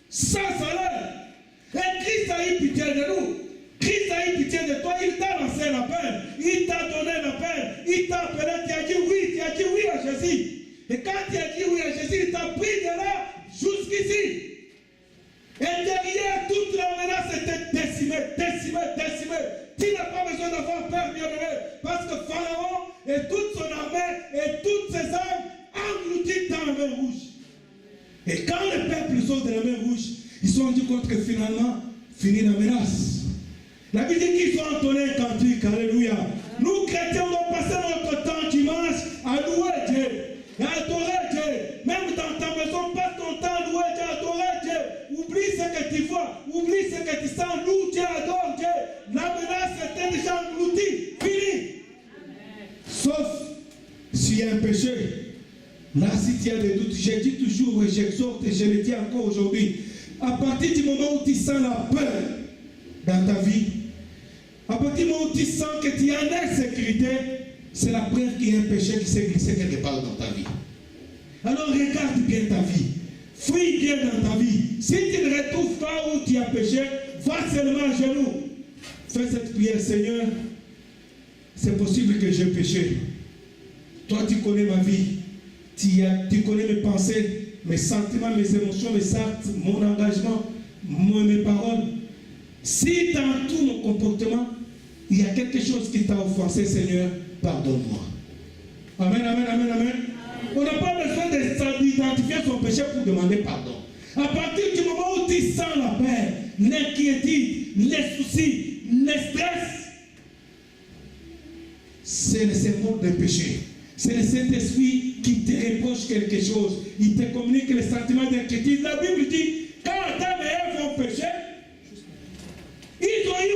Sans salaire. Et Christ a eu pitié de nous. Christ a eu pitié de toi. Il t'a lancé la peine. Il t'a donné la peine. Il t'a appelé. Tu as dit oui. Tu as dit oui à Jésus. Et quand tu as dit oui à Jésus, il t'a pris de là jusqu'ici. Et derrière, toute la menace était décimée. Tu n'as pas besoin d'avoir peur, bien aimé, parce que Pharaon et toute son armée et toutes ses armes engloutis dans la mer Rouge. Et quand les peuples sont de la mer Rouge, ils se sont rendus compte que finalement, finit la menace. La Bible dit qu'ils ont entonné un cantique, alléluia. Nous, chrétiens, on doit passer notre temps dimanche à louer Dieu, à adorer Dieu. Même dans ta maison, passe ton temps à louer Dieu, à adorer Dieu. Oublie ce que tu vois, oublie ce que tu sens, loue Dieu, adore Dieu. La menace était déjà engloutie, fini. Sauf s'il y a un péché. Là, si tu as des doutes, je dis toujours et j'exhorte et je le dis encore aujourd'hui. À partir du moment où tu sens la peur dans ta vie, à partir du moment où tu sens que tu es en insécurité, c'est la preuve qu'il y a un péché qui s'est glissé quelque part dans ta vie. Alors regarde bien ta vie. fouille bien dans ta vie. Si tu ne retrouves pas où tu as péché, va seulement à genoux. Fais cette prière, Seigneur. C'est possible que j'ai péché. Toi, tu connais ma vie. Tu connais mes pensées, mes sentiments, mes émotions, mes actes, mon engagement, mes paroles. Si dans tout mon comportement, il y a quelque chose qui t'a offensé, Seigneur, pardonne-moi. Amen, amen, amen, amen. On n'a pas besoin d'identifier son péché pour demander pardon. À partir du moment où tu sens la peur, l'inquiétude, les soucis, le stress, c'est le symbole d'un péché. C'est le Saint-Esprit qui te reproche quelque chose. Il te communique les sentiments d'inquiétude. La Bible dit, quand Adam et Ève ont péché, ils ont eu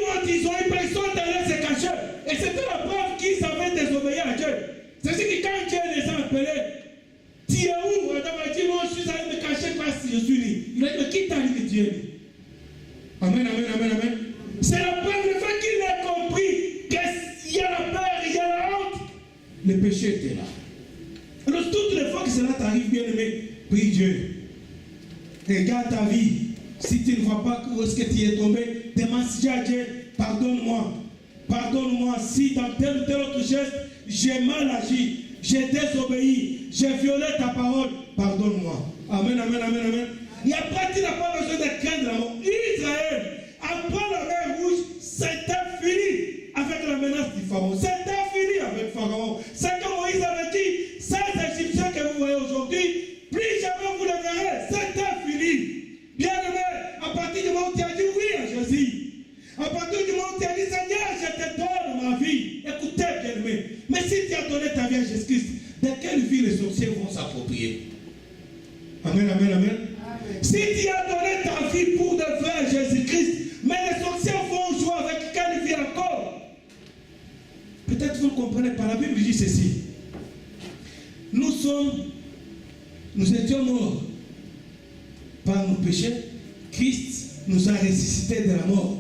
peur, ils sont allés se cacher. Et c'était la preuve qu'ils avaient désobéi à Dieu. C'est-à-dire que quand Dieu les a appelés, tu es où? Adam a dit, non, je suis allé me cacher parce que je suis libre. Il a dit, mais qui t'a dit que tu es libre? Amen, amen, amen, amen. C'est la preuve du fait qu'il a compris qu'il y a la peur, il y a la honte. Le péché était là. Alors toutes les fois que cela t'arrive, bien aimé, prie Dieu. Regarde ta vie. Si tu ne vois pas où est-ce que tu es tombé, demande à Dieu, pardonne-moi. Pardonne-moi si dans tel ou tel autre geste, j'ai mal agi, j'ai désobéi, j'ai violé ta parole. Pardonne-moi. Amen, amen, amen, amen. Et après, tu n'as pas besoin de craindre la mort. Israël, après la mer rouge, c'était fini avec la menace du Pharaon. C'était fini avec Pharaon. C'est comme Moïse avait dit, ces Égyptiens que vous voyez aujourd'hui, plus jamais vous les verrez. C'était fini. Bien aimé, à partir du moment où tu as dit oui à Jésus, à partir du moment où tu as dit Seigneur, je te donne ma vie. Écoutez, bien aimé, mais si tu as donné ta vie à Jésus-Christ, de quelle vie les sorciers vont s'approprier? Amen, amen, amen. Si tu as donné ta vie pour de vrai Jésus-Christ, mais les sorciers vont jouer avec quelle vie encore? Peut-être vous ne comprenez pas. La Bible dit ceci. Nous étions morts par nos péchés. Christ nous a ressuscités de la mort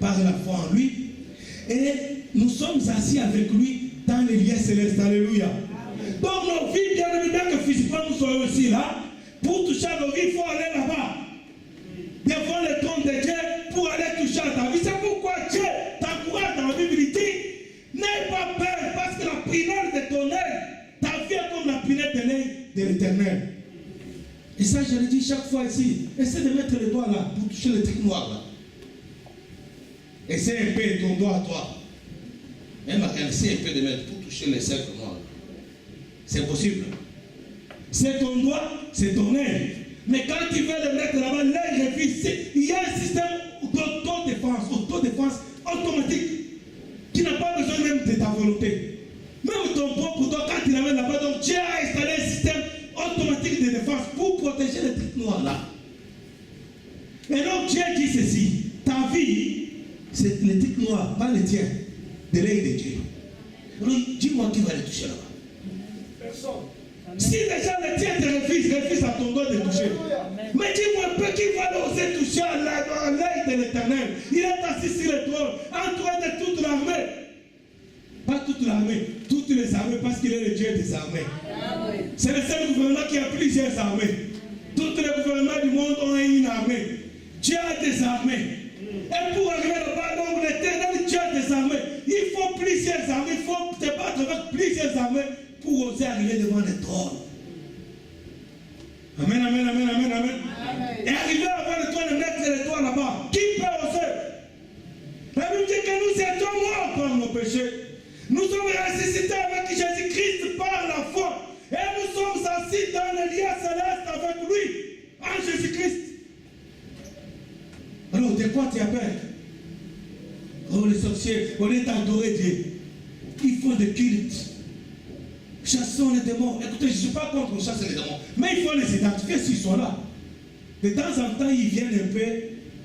par la foi en lui. Et nous sommes assis avec lui dans les lieux célestes. Alléluia. Donc nos vies, bien évidemment que physiquement nous soyons aussi là, pour toucher à nos vies, il faut aller là-bas. Devant le trône de Dieu pour aller toucher à ta vie. C'est pourquoi Dieu t'encourage dans la Bible. Il dit, n'aie pas peur parce que la prunelle de ton œil, ta vie est comme la prunelle de l'œil de l'Éternel. Et ça, je le dis chaque fois ici. Essaie de mettre le doigt là pour toucher le truc noir là. Essaie un peu ton doigt à toi. Même essaie un peu de mettre pour toucher les cercles noirs. C'est possible. C'est ton doigt, c'est ton œil. Mais quand tu veux le mettre là-bas, l'œil refuse. Il y a un système d'autodéfense automatique qui n'a pas besoin même de ta volonté. Même ton propre doigt, quand tu l'amènes là-bas, donc Dieu a installé un système automatique de défense pour protéger les trucs noirs là. Et donc Dieu dit ceci, ta vie, c'est les trucs noirs, pas les tiens, de l'œil de Dieu. Alors dis-moi qui va les toucher là-bas. Personne. Si déjà le tien te refuse à ton doigt de toucher. Mais dis-moi un peu qui va oser toucher à l'œil de l'Éternel. Il est assis sur le trône, entouré de toute l'armée. Pas toute l'armée, toutes les armées, parce qu'il est le Dieu des armées. C'est le seul gouvernement qui a plusieurs armées. Tous les gouvernements du monde ont une armée. Dieu a des armées. Et pour arriver là-bas, donc l'Éternel Dieu a des armées. Il faut plusieurs armées, il faut te battre avec plusieurs armées pour oser arriver devant le trône. Amen, amen, amen, amen, amen. Et arriver avant le trône et mettre les doigts là-bas. Qui peut oser? La Bible dit que nous étions morts par nos péchés. Nous sommes ressuscités avec Jésus-Christ par la foi. Et nous sommes assis dans le lieu céleste avec lui, en Jésus-Christ. Alors, de quoi tu as peur? Oh, les sorciers, on est adoré Dieu. Ils font des cultes. Chassons les démons. Écoutez, je ne suis pas contre chasser les démons. Mais il faut les identifier s'ils sont là. De temps en temps, ils viennent un peu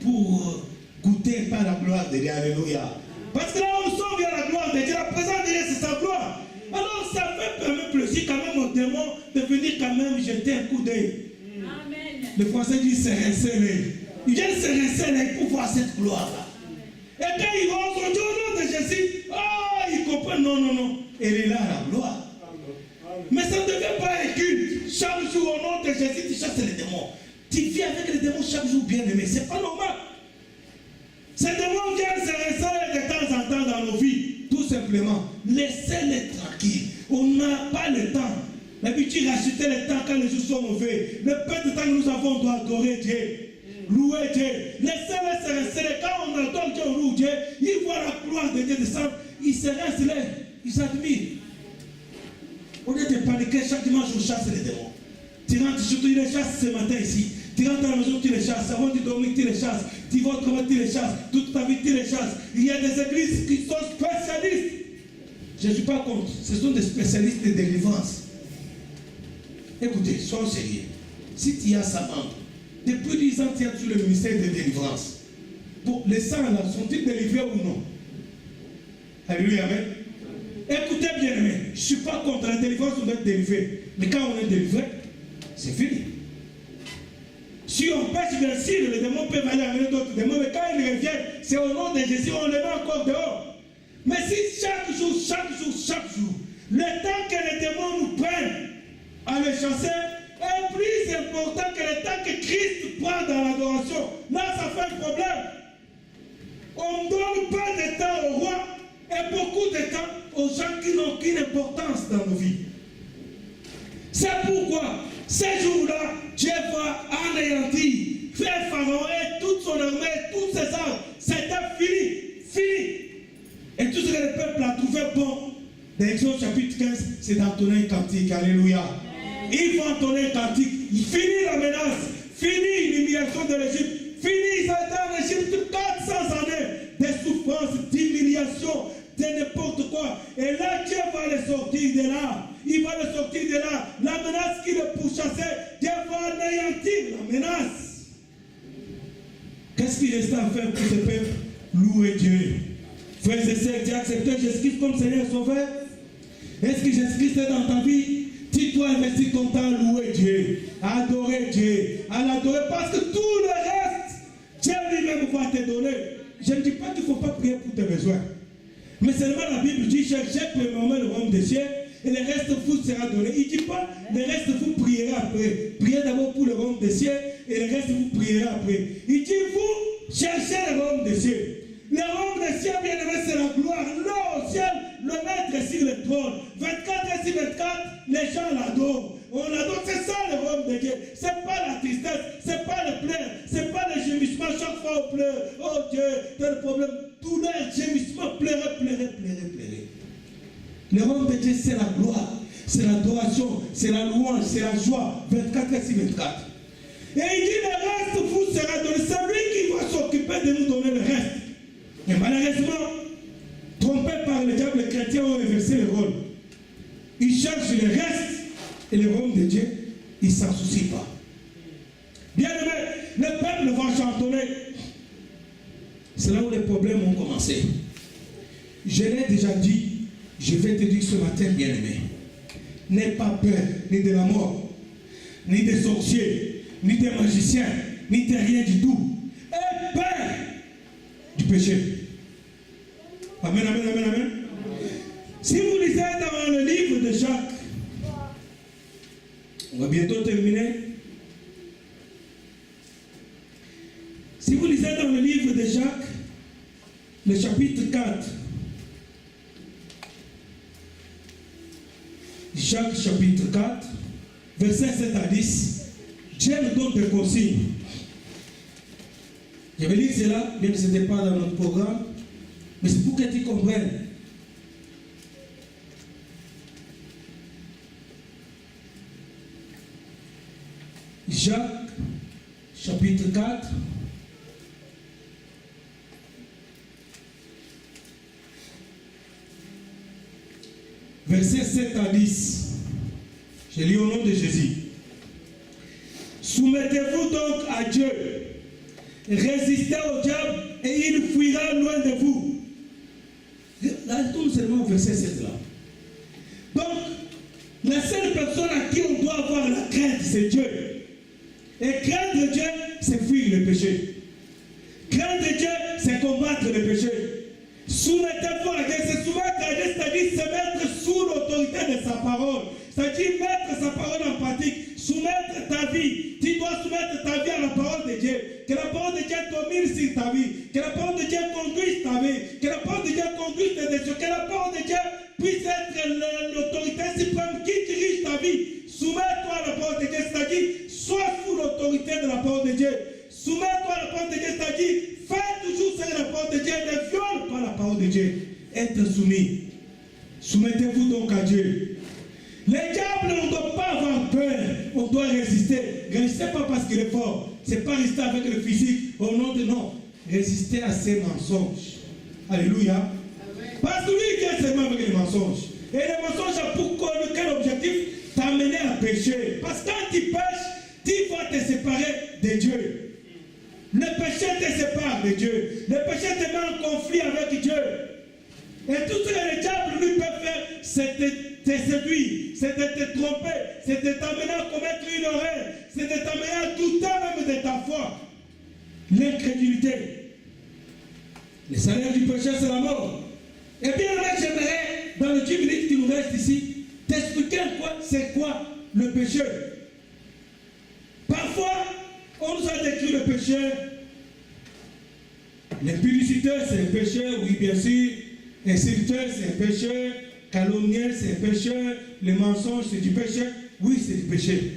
pour goûter par la gloire de Dieu. Alléluia. Parce que là, on sort vers la gloire de Dieu. La présence de Dieu, c'est sa gloire. Alors, ça fait un peu plaisir quand même aux démons de venir quand même jeter un coup d'œil. Amen. Le Français dit se rincer l'œil. Ils viennent se rincer l'œil pour voir cette gloire-là. Et quand ils vont au nom de Jésus, ils comprennent, non. Elle est là, la gloire. Mais ça ne devient pas un culte. Chaque jour, au nom de Jésus, tu chasses les démons. vis avec les démons chaque jour, bien aimé. C'est pas normal. Ces démons viennent se réinstaller de temps en temps dans nos vies. Tout simplement, laissez-les tranquilles. On n'a pas le temps. L'habitude racheter le temps quand les jours sont mauvais. Le peu de temps que nous avons, on doit adorer Dieu. Louer Dieu. Laissez-les se réinstaller. Quand on adore Dieu, on loue Dieu, ils voient la gloire de Dieu descendre. Ils se réinstallent. Ils s'admirent. Au lieu de paniquer, chaque dimanche, on chasse les démons. Tu rentres, surtout, ils les chassent ce matin ici. Tu rentres à la maison, tu les chasses. Avant de dormir, tu les chasses. Tu vas au travail, tu les chasses. Toute ta vie, tu les chasses. Il y a des églises qui sont spécialistes. Je ne suis pas contre. Ce sont des spécialistes de délivrance. Écoutez, sois sérieux. Si tu as ça membre, depuis 10 ans, tu es sur le ministère de délivrance. Pour les sangs là, sont-ils délivrés ou non? Alléluia, amen. Écoutez bien aimé, je ne suis pas contre la délivrance, on doit être délivré. Mais quand on est délivré, c'est fini. Si on pêche, bien sûr, les démons peuvent aller amener d'autres démons, mais quand ils reviennent, c'est au nom de Jésus, on les met encore dehors. Mais si chaque jour, le temps que les démons nous prennent à les chasser est plus important que le temps que Christ prend dans l'adoration, là, ça fait un problème. On ne donne pas de temps au roi et beaucoup de temps aux gens qui n'ont aucune importance dans nos vies. C'est pourquoi, ces jours-là, Dieu va anéantir, faire Pharaon et toute son armée, tous ses armes. C'était fini. Et tout ce que le peuple a trouvé bon, dans Exode chapitre 15, c'est d'entonner un cantique. Alléluia. Il faut entonner un cantique. Il finit la menace, finit l'humiliation de l'Égypte, finit, ils ont été en Égypte 400 années de souffrance, d'humiliation, de n'importe quoi. Et là, Dieu va les sortir de là. Il va les sortir de là. La menace qui le pourchassait, Dieu va anéantir la menace. Qu'est-ce qu'il reste à faire pour ce peuple? Louer Dieu. Frères et sœurs, tu as accepté Jésus-Christ comme Seigneur et Sauveur? Est-ce que Jésus-Christ est dans ta vie? Tu dois investir ton temps à louer Dieu, à adorer Dieu, à l'adorer, parce que tout le reste, Dieu lui-même va te donner. Je ne dis pas qu'il ne faut pas prier pour tes besoins. Mais seulement la Bible dit, cherchez premièrement le royaume des cieux et le reste vous sera donné. Il ne dit pas, le reste vous prierez après. Priez d'abord pour le royaume des cieux et le reste vous prierez après. Il dit, vous cherchez le royaume des cieux. Le royaume des cieux, bien aimé, c'est la gloire. Là au ciel, le maître sur le trône. 24 et sur 24, les gens l'adorent. On l'adore, c'est ça le royaume de Dieu. Ce n'est pas la tristesse, ce n'est pas le pleurs, ce n'est pas le gémissement. Chaque fois on pleure, oh Dieu, tel problème. Tout leur gémissement, pleurer. Le royaume de Dieu, c'est la gloire, c'est l'adoration, c'est la louange, c'est la joie. 24 et sur 24. Et il dit, le reste vous sera donné. C'est lui qui va s'occuper de nous donner le reste. Et malheureusement, trompés par le diable, les chrétiens ont inversé le rôle. Ils cherchent le reste et le royaume de Dieu, ils ne s'en soucient pas. Bien aimé, le peuple va chantonner. C'est là où les problèmes ont commencé. Je l'ai déjà dit, je vais te dire ce matin, bien aimé. N'aie pas peur ni de la mort, ni des sorciers, ni des magiciens, ni de rien du tout. Aie peur du péché. Amen. Si vous lisez dans le livre de Jacques, on va bientôt terminer. Si vous lisez dans le livre de Jacques, le chapitre 4, Jacques chapitre 4, versets 7 à 10, Dieu nous donne des consignes. Je vais lire cela, bien que ce n'était pas dans notre programme, mais c'est pour que tu comprennes. Jacques, chapitre 4, versets 7 à 10. Je lis au nom de Jésus. Soumettez-vous donc à Dieu. Résistez au diable et il fuira loin de vous. Là, tout seulement au verset 7 là. Donc, la seule personne à qui on doit avoir la crainte, c'est Dieu. Et craindre Dieu, c'est fuir le péché. Craindre Dieu, c'est combattre le péché. Soumettez-vous à Dieu, c'est soumettre à Dieu, c'est-à-dire se mettre sous l'autorité de sa parole. C'est-à-dire mettre sa parole en pratique, soumettre ta vie. Tu dois soumettre ta vie à la domine sur ta vie. Que la parole de Dieu conduise ta vie. Que la parole de Dieu conduise tes décisions. Que la parole de Dieu puisse être l'autorité suprême qui dirige ta vie. Soumets-toi à la parole de Dieu, c'est-à-dire, sois sous l'autorité de la parole de Dieu. Soumets-toi à la parole de Dieu, c'est-à-dire, fais toujours ce que la parole de Dieu, ne viole pas la parole de Dieu. Être soumis. Soumettez-vous donc à Dieu. Les diables, on ne doit pas avoir peur, on doit résister. Résistez pas parce qu'il est fort. C'est pas résister avec le physique, au nom de non. Résister à ses mensonges. Alléluia. Amen. Parce que lui, il vient seulement avec les mensonges. Et les mensonges ont pour quel objectif? T'amener à pécher. Parce que quand tu pêches, tu vas te séparer de Dieu. Le péché te sépare de Dieu. Le péché te met en conflit avec Dieu. Et tout ce que le diable lui peut faire, c'est te séduire, c'est de te tromper, c'est de t'amener à commettre une erreur, c'est de t'amener à douter même de ta foi. L'incrédulité. Le salaire du péché, c'est la mort. Et bien là, j'aimerais, dans les 10 minutes qui nous restent ici, t'expliquer c'est quoi le péché. Parfois, on nous a décrit le péché. L'impudicité, c'est un péché, oui, bien sûr. Insulteur, c'est un péché. Calomnier, c'est un péché. Le mensonge, c'est du péché. Oui, c'est du péché.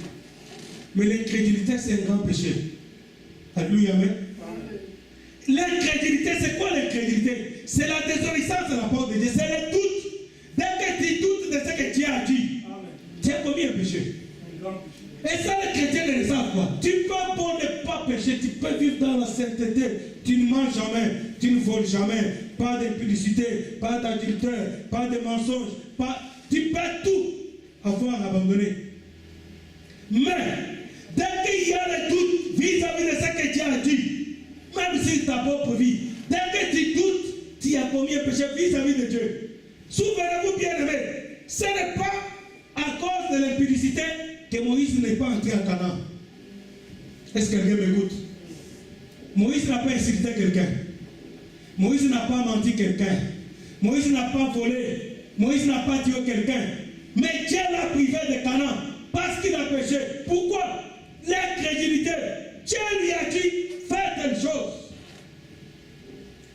Mais l'incrédulité, c'est un grand péché. Alléluia, amen. L'incrédulité, c'est quoi l'incrédulité? C'est la désobéissance de la parole de Dieu. C'est le doute. Dès que tu doutes de ce que Dieu a dit, tu as commis un péché. Et ça, les chrétiens ne le savent pas. Tu peux pour ne pas pécher, tu peux vivre dans la sainteté. Tu ne manges jamais, tu ne voles jamais. Pas d'impudicité, pas d'adultère, pas de mensonge. Tu peux tout avoir abandonné. Mais, dès qu'il y a le doute vis-à-vis de ce que Dieu a dit, même si ta propre vie, dès que tu doutes, tu as commis un péché vis-à-vis de Dieu. Souvenez-vous bien aimé, ce n'est pas à cause de l'impudicité que Moïse n'est pas entré en Canaan. Est-ce que quelqu'un m'écoute? Moïse n'a pas insulté quelqu'un. Moïse n'a pas menti quelqu'un. Moïse n'a pas volé. Moïse n'a pas tué quelqu'un. Mais Dieu l'a privé de Canaan parce qu'il a péché. Pourquoi? L'incrédulité. Dieu lui a dit, fais telle chose.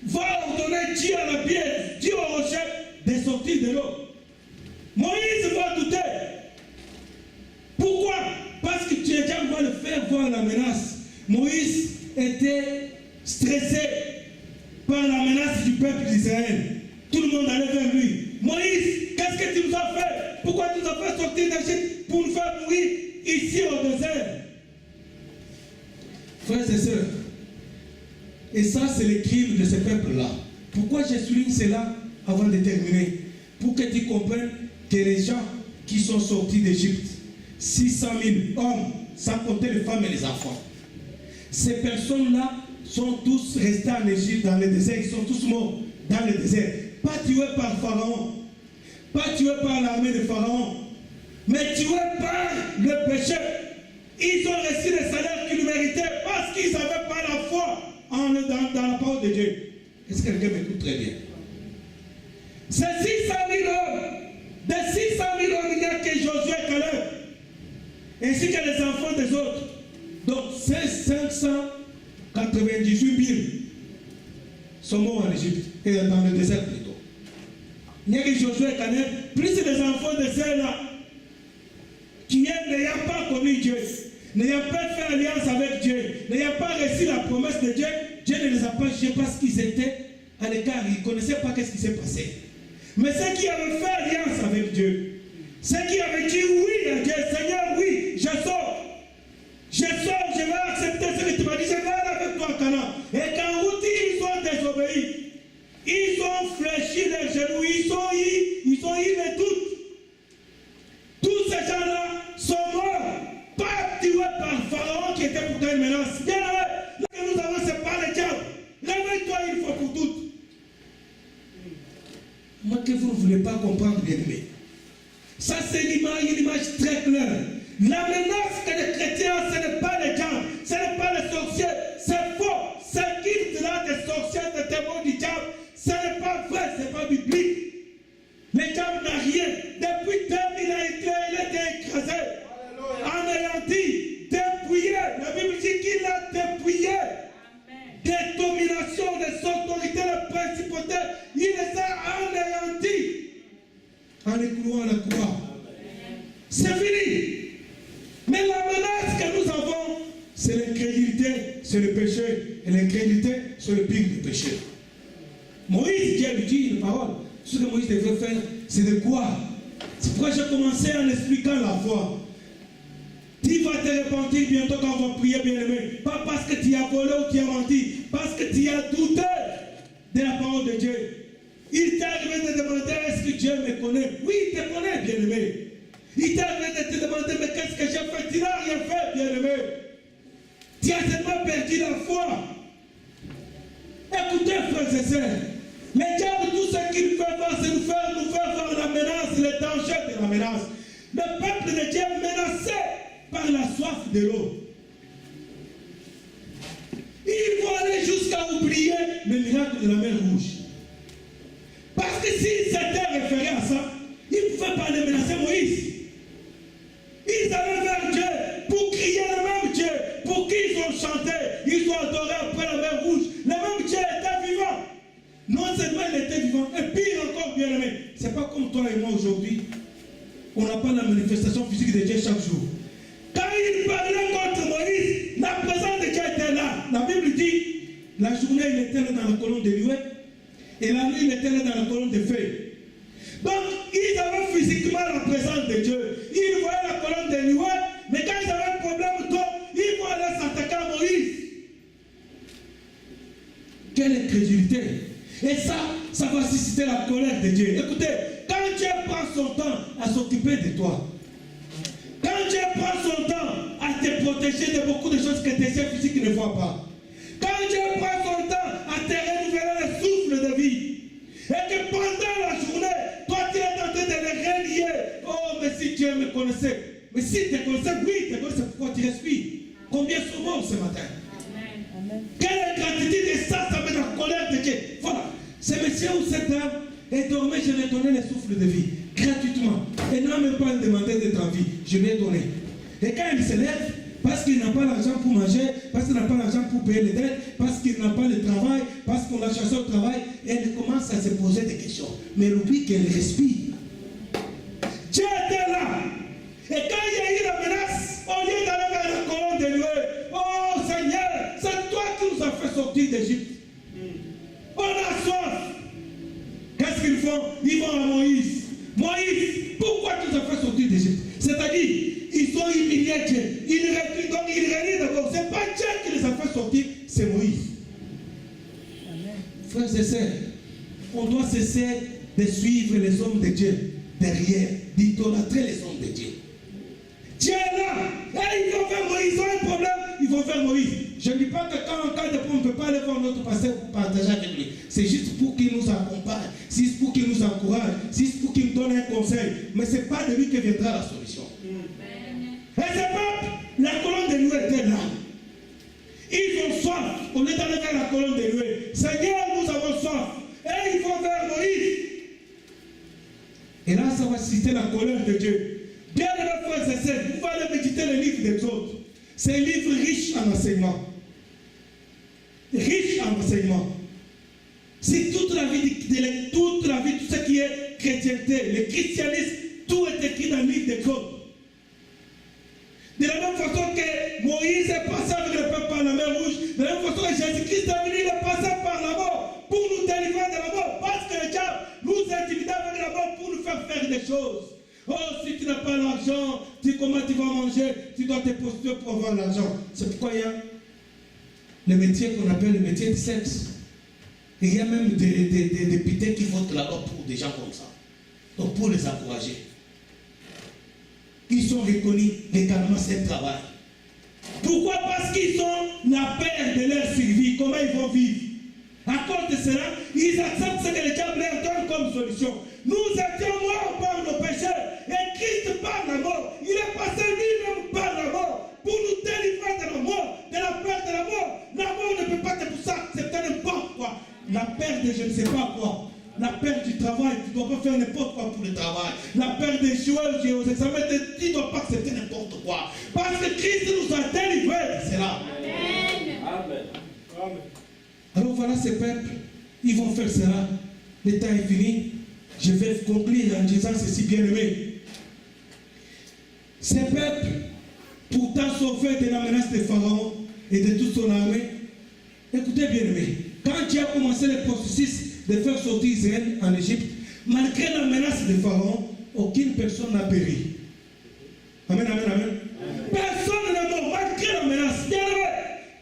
Va ordonner Dieu à la pierre, Dieu au rocher, de sortir de l'eau. Moïse va douter. Pourquoi? Parce que Dieu va le faire voir la menace. Moïse était stressé par la menace du peuple d'Israël. Tout le monde allait vers lui. Moïse, qu'est-ce que tu nous as fait? Pourquoi tu nous as fait sortir d'Égypte pour nous faire mourir ici au désert? Frères et sœurs, et ça c'est le crime de ce peuple-là. Pourquoi je souligne cela avant de terminer? Pour que tu comprennes que les gens qui sont sortis d'Égypte, 600 000 hommes, sans compter les femmes et les enfants, ces personnes-là sont tous restés en Égypte dans le désert, ils sont tous morts dans le désert. Pas tués par Pharaon, pas tués par l'armée de Pharaon, mais tués par le péché. Ils ont reçu le salaire qu'ils méritaient parce qu'ils n'avaient pas la foi dans la parole de Dieu. Est-ce que quelqu'un m'écoute très bien? Ces 600 000 hommes, de 600 000 hommes, il n'y a que Josué et Caleb, ainsi que les enfants des autres. Donc, ces 598 000 sont morts en Égypte, et dans le désert plutôt. Il n'y a que Josué et Caleb, plus les enfants de ceux-là, qui n'ayant pas connu Dieu, n'ayant pas fait alliance avec Dieu, n'ayant pas reçu la promesse de Dieu, Dieu ne les a pas jugés parce qu'ils étaient à l'écart, ils ne connaissaient pas ce qui s'est passé. Mais ceux qui avaient fait alliance avec Dieu, ceux qui avaient dit oui à Dieu, Seigneur, oui, je sors, je vais accepter ce que tu m'as dit, je vais aller avec toi à Canaan. Et qu'en route, ils ont désobéi, ils ont fléchi les genoux, ils ont eu les doutes. Tous ces gens-là sont morts, pas tués par Pharaon qui était pourtant une menace. Bien là que nous avons, c'est pas le diable. Réveille-toi une fois pour toutes. Moi que vous ne voulez pas comprendre, bien aimé. Ça, c'est une image très claire. La menace que les chrétiens, ce n'est pas les diables, ce n'est pas les sorciers, c'est faux. Ce guide-là des sorciers, des démons du diable, ce n'est pas vrai, ce n'est pas biblique. Le diable n'a rien. Depuis 2000 ans, il a été écrasé, anéanti, dépouillé. La Bible dit qu'il a dépouillé, détruit. des pécheurs. Moïse, Dieu lui dit une parole. Ce que Moïse devait faire, c'est de croire. C'est pourquoi j'ai commencé en expliquant la foi. Tu vas te repentir bientôt quand on va prier, bien-aimé. Pas parce que tu as volé ou tu as menti, parce que tu as douté de la parole de Dieu. Il t'est arrivé de te demander, est-ce que Dieu me connaît? Oui, il te connaît, bien-aimé. Il t'est arrivé de te demander, mais qu'est-ce que j'ai fait? Tu n'as rien fait, bien-aimé. Tu as seulement perdu la foi. Écoutez, frères et sœurs, le diable, tout ce qu'il fait voir, c'est nous faire voir la menace, le danger de la menace. Le peuple de Dieu est menacé par la soif de l'eau. Ils vont aller jusqu'à oublier le miracle de la mer Rouge. Parce que s'ils s'étaient référés à ça, ils ne pouvaient pas les menacer Moïse. Ils allaient vers Dieu pour crier le même Dieu, pour qui ils ont chanté, ils ont adoré après la mer Rouge. Le même Dieu était vivant. Non seulement il était vivant, et pire encore, bien aimé. C'est pas comme toi et moi aujourd'hui. On n'a pas la manifestation physique de Dieu chaque jour. Quand il parlait contre Moïse, la présence de Dieu était là. La Bible dit, la journée il était là dans la colonne de nuée, et la nuit il était là dans la colonne de feu. Donc ils avaient physiquement la présence de Dieu. Ils voyaient la colonne de nuée, mais quand ils avaient un problème d'eau, ils vont aller s'attaquer à Moïse. Quelle incrédulité! Et ça va susciter la colère de Dieu. Écoutez, quand Dieu prend son temps à s'occuper de toi, quand Dieu prend son temps à te protéger de beaucoup de choses que tes yeux physiques ne voient pas, quand Dieu prend son temps à te renouveler le souffle de vie, et que pendant la journée, toi tu es en train de le relier. Oh, mais si Dieu me connaissait, mais si tu te connaissais, oui, tu te connaissais pourquoi tu respires. Combien souvent ce matin? Amen. Quelle ingratitude, et ça met la colère de Dieu. Voilà, ce monsieur ou cette dame est dormi, je lui ai donné le souffle de vie, gratuitement. Et n'a même pas demandé d'être en vie, je lui ai donné. Et quand il se lève, parce qu'il n'a pas l'argent pour manger, parce qu'il n'a pas l'argent pour payer les dettes, parce qu'il n'a pas le travail, parce qu'on l'a chassé au travail, elle commence à se poser des questions. Mais elle oublie qu'elle respire. Dieu était là. Et quand il y a eu la menace, au lieu d'aller vers la colonne de nuée, oh Seigneur, c'est toi qui nous as fait sortir d'Égypte. On a soif. Qu'est-ce qu'ils font? Ils vont à Moïse. Moïse, pourquoi tu nous as fait sortir d'Égypte? C'est-à-dire, ils sont humiliés Dieu. Ils reculent, donc ils relient d'abord. Ce n'est pas Dieu qui les a fait sortir, c'est Moïse. Amen. Frères et sœurs, on doit cesser de suivre les hommes de Dieu derrière, d'idolâtrer les hommes de Dieu. Dieu est là. Et ils vont vers Moïse. Ils ont un problème, ils vont vers Moïse. Je ne dis pas que quand en cas de problème, on ne peut pas aller voir notre pasteur pour partager avec lui. C'est juste pour qu'il nous accompagne, c'est juste pour qu'il nous encourage, c'est juste pour qu'il nous donne un conseil. Mais ce n'est pas de lui que viendra la solution. Et ce peuple, la colonne de nuée était là. Ils ont soif. On est allé vers la colonne de nuée. Seigneur, nous avons soif. Et ils vont vers Moïse. Et là, ça va susciter la colère de Dieu. Bien les frères et sœurs, vous allez méditer le livre des autres. C'est un livre riche en enseignement. Riche en enseignement. C'est toute la vie, tout ce qui est chrétienté, le christianisme, tout est écrit dans le livre des codes. De la même façon que Moïse est passé avec le peuple par la mer Rouge, de la même façon que Jésus-Christ est venu, il est passé par la mort pour nous délivrer de la mort. Parce que le diable nous intimide avec la mort pour nous faire des choses. Oh, si tu n'as pas l'argent, comment tu vas manger? Tu dois te postuler pour avoir l'argent. C'est pourquoi il y a le métier qu'on appelle le métier de sexe. Et il y a même des députés qui votent là-bas pour des gens comme ça. Donc pour les encourager. Ils sont reconnus légalement c'est un travail. Pourquoi? Parce qu'ils ont la peur de leur survie. Comment ils vont vivre? À cause de cela, ils acceptent ce que le diable leur donne comme solution. Nous étions morts par nos péchés. Et Christ par la mort. Il est passé lui-même par la mort pour nous délivrer de la mort, de la peur de la mort. La mort ne peut pas te pousser, c'est n'importe quoi. La peur de je ne sais pas quoi. La peur du travail, tu ne dois pas faire n'importe quoi pour le travail. La peur des joueurs aux examens, tu ne dois pas accepter n'importe quoi. Parce que Christ nous a délivrés. C'est là. Amen. Amen. Alors voilà ces peuples, ils vont faire cela. Le temps est fini. Je vais conclure en disant ceci, bien-aimé. Ces peuples, pourtant sauvés de la menace de Pharaon et de toute son armée, écoutez, bien-aimé, Quand Dieu a commencé le processus de faire sortir Israël en Égypte, malgré la menace de Pharaon, aucune personne n'a péri. Amen, amen, amen. Personne n'est mort, malgré la menace.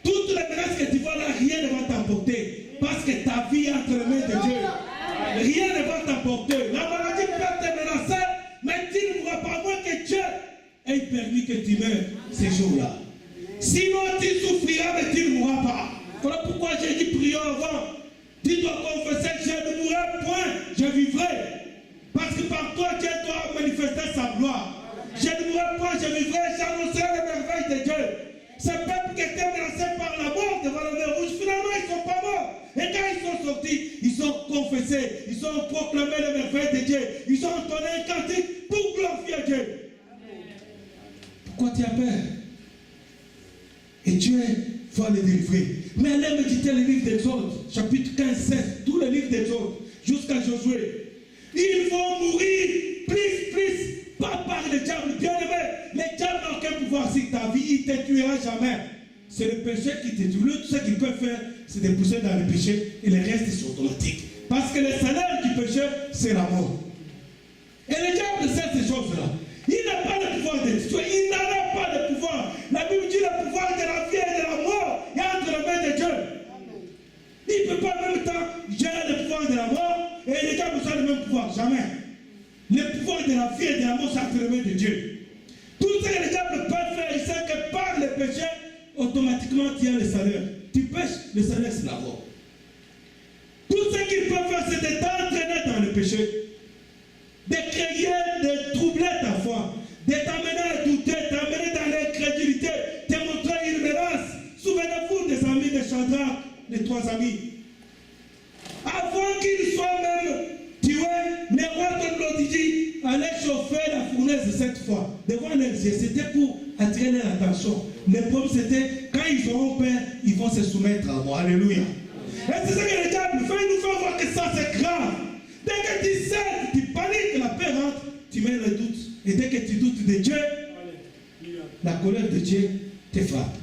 Toutes les menaces que tu vois là, rien ne va t'emporter. Parce que ta vie est entre les mains de Dieu. Rien ne va t'emporter. La maladie peut te menacer, mais tu ne mourras pas moins que Dieu ait permis que tu meurs ces jours-là. Sinon, tu souffriras, mais tu ne mourras pas. Voilà pourquoi j'ai dit prions avant. Tu dois confesser, je ne mourrai point, je vivrai. Parce que par toi, Dieu doit manifester sa gloire. Je ne mourrai point, je vivrai, j'annoncerai les merveilles de Dieu. Ce peuple qui était menacé par la mort devant la mer rouge, finalement, ils ne sont pas morts. Et quand ils sont sortis, ils ont confessé, ils ont proclamé les merveilles de Dieu. Ils ont entonné un cantique pour glorifier Dieu. Pourquoi tu as peur? Et Dieu va les délivrer. Mais allez méditer le livre d'Exode, chapitre 15, 16, tous les livres d'Exode, jusqu'à Josué. Ils vont mourir, plus, pas par le diable. Bien aimé, le diable n'a aucun pouvoir sur ta vie, il ne te tuera jamais. C'est le péché qui te tue. Tout ce qu'il peut faire, c'est de pousser dans le péché et le reste c'est automatique. Parce que le salaire du péché, c'est la mort. Et le diable sait ces choses-là. Il n'a pas le pouvoir de tuer, il n'en a pas le pouvoir. La Bible dit le pouvoir de la vie et de la mort est entre les mains de Dieu. Il ne peut pas en même temps gérer le pouvoir de la mort et le diable n'a le même pouvoir, jamais. Le pouvoir de la vie et de la mort, c'est entre les mains de Dieu. Tout ce que le diable peut faire, il sait que par le péché, automatiquement tu as le salaire. Tu pêches, le salaire c'est la mort. Tout ce qu'il peut faire, c'est de t'entraîner dans le péché, de créer, de troubler ta foi, de t'amener à douter, t'amener dans l'incrédulité, te montrer une menace. Souvenez-vous des amis de Shadrach, les 3 amis. Avant qu'ils soient même tués, le roi de Lodigi allait chauffer la fournaise cette fois devant leurs yeux. C'était pour attirer leur attention. Le problème c'était, quand ils auront peur, ils vont se soumettre à moi. Alléluia. Et c'est ça que le diable fait, il nous fait voir que ça c'est grave. Dès que tu sais, tu paniques, la paix rentre, tu mets le doute. Et dès que tu doutes de Dieu, la colère de Dieu te frappe.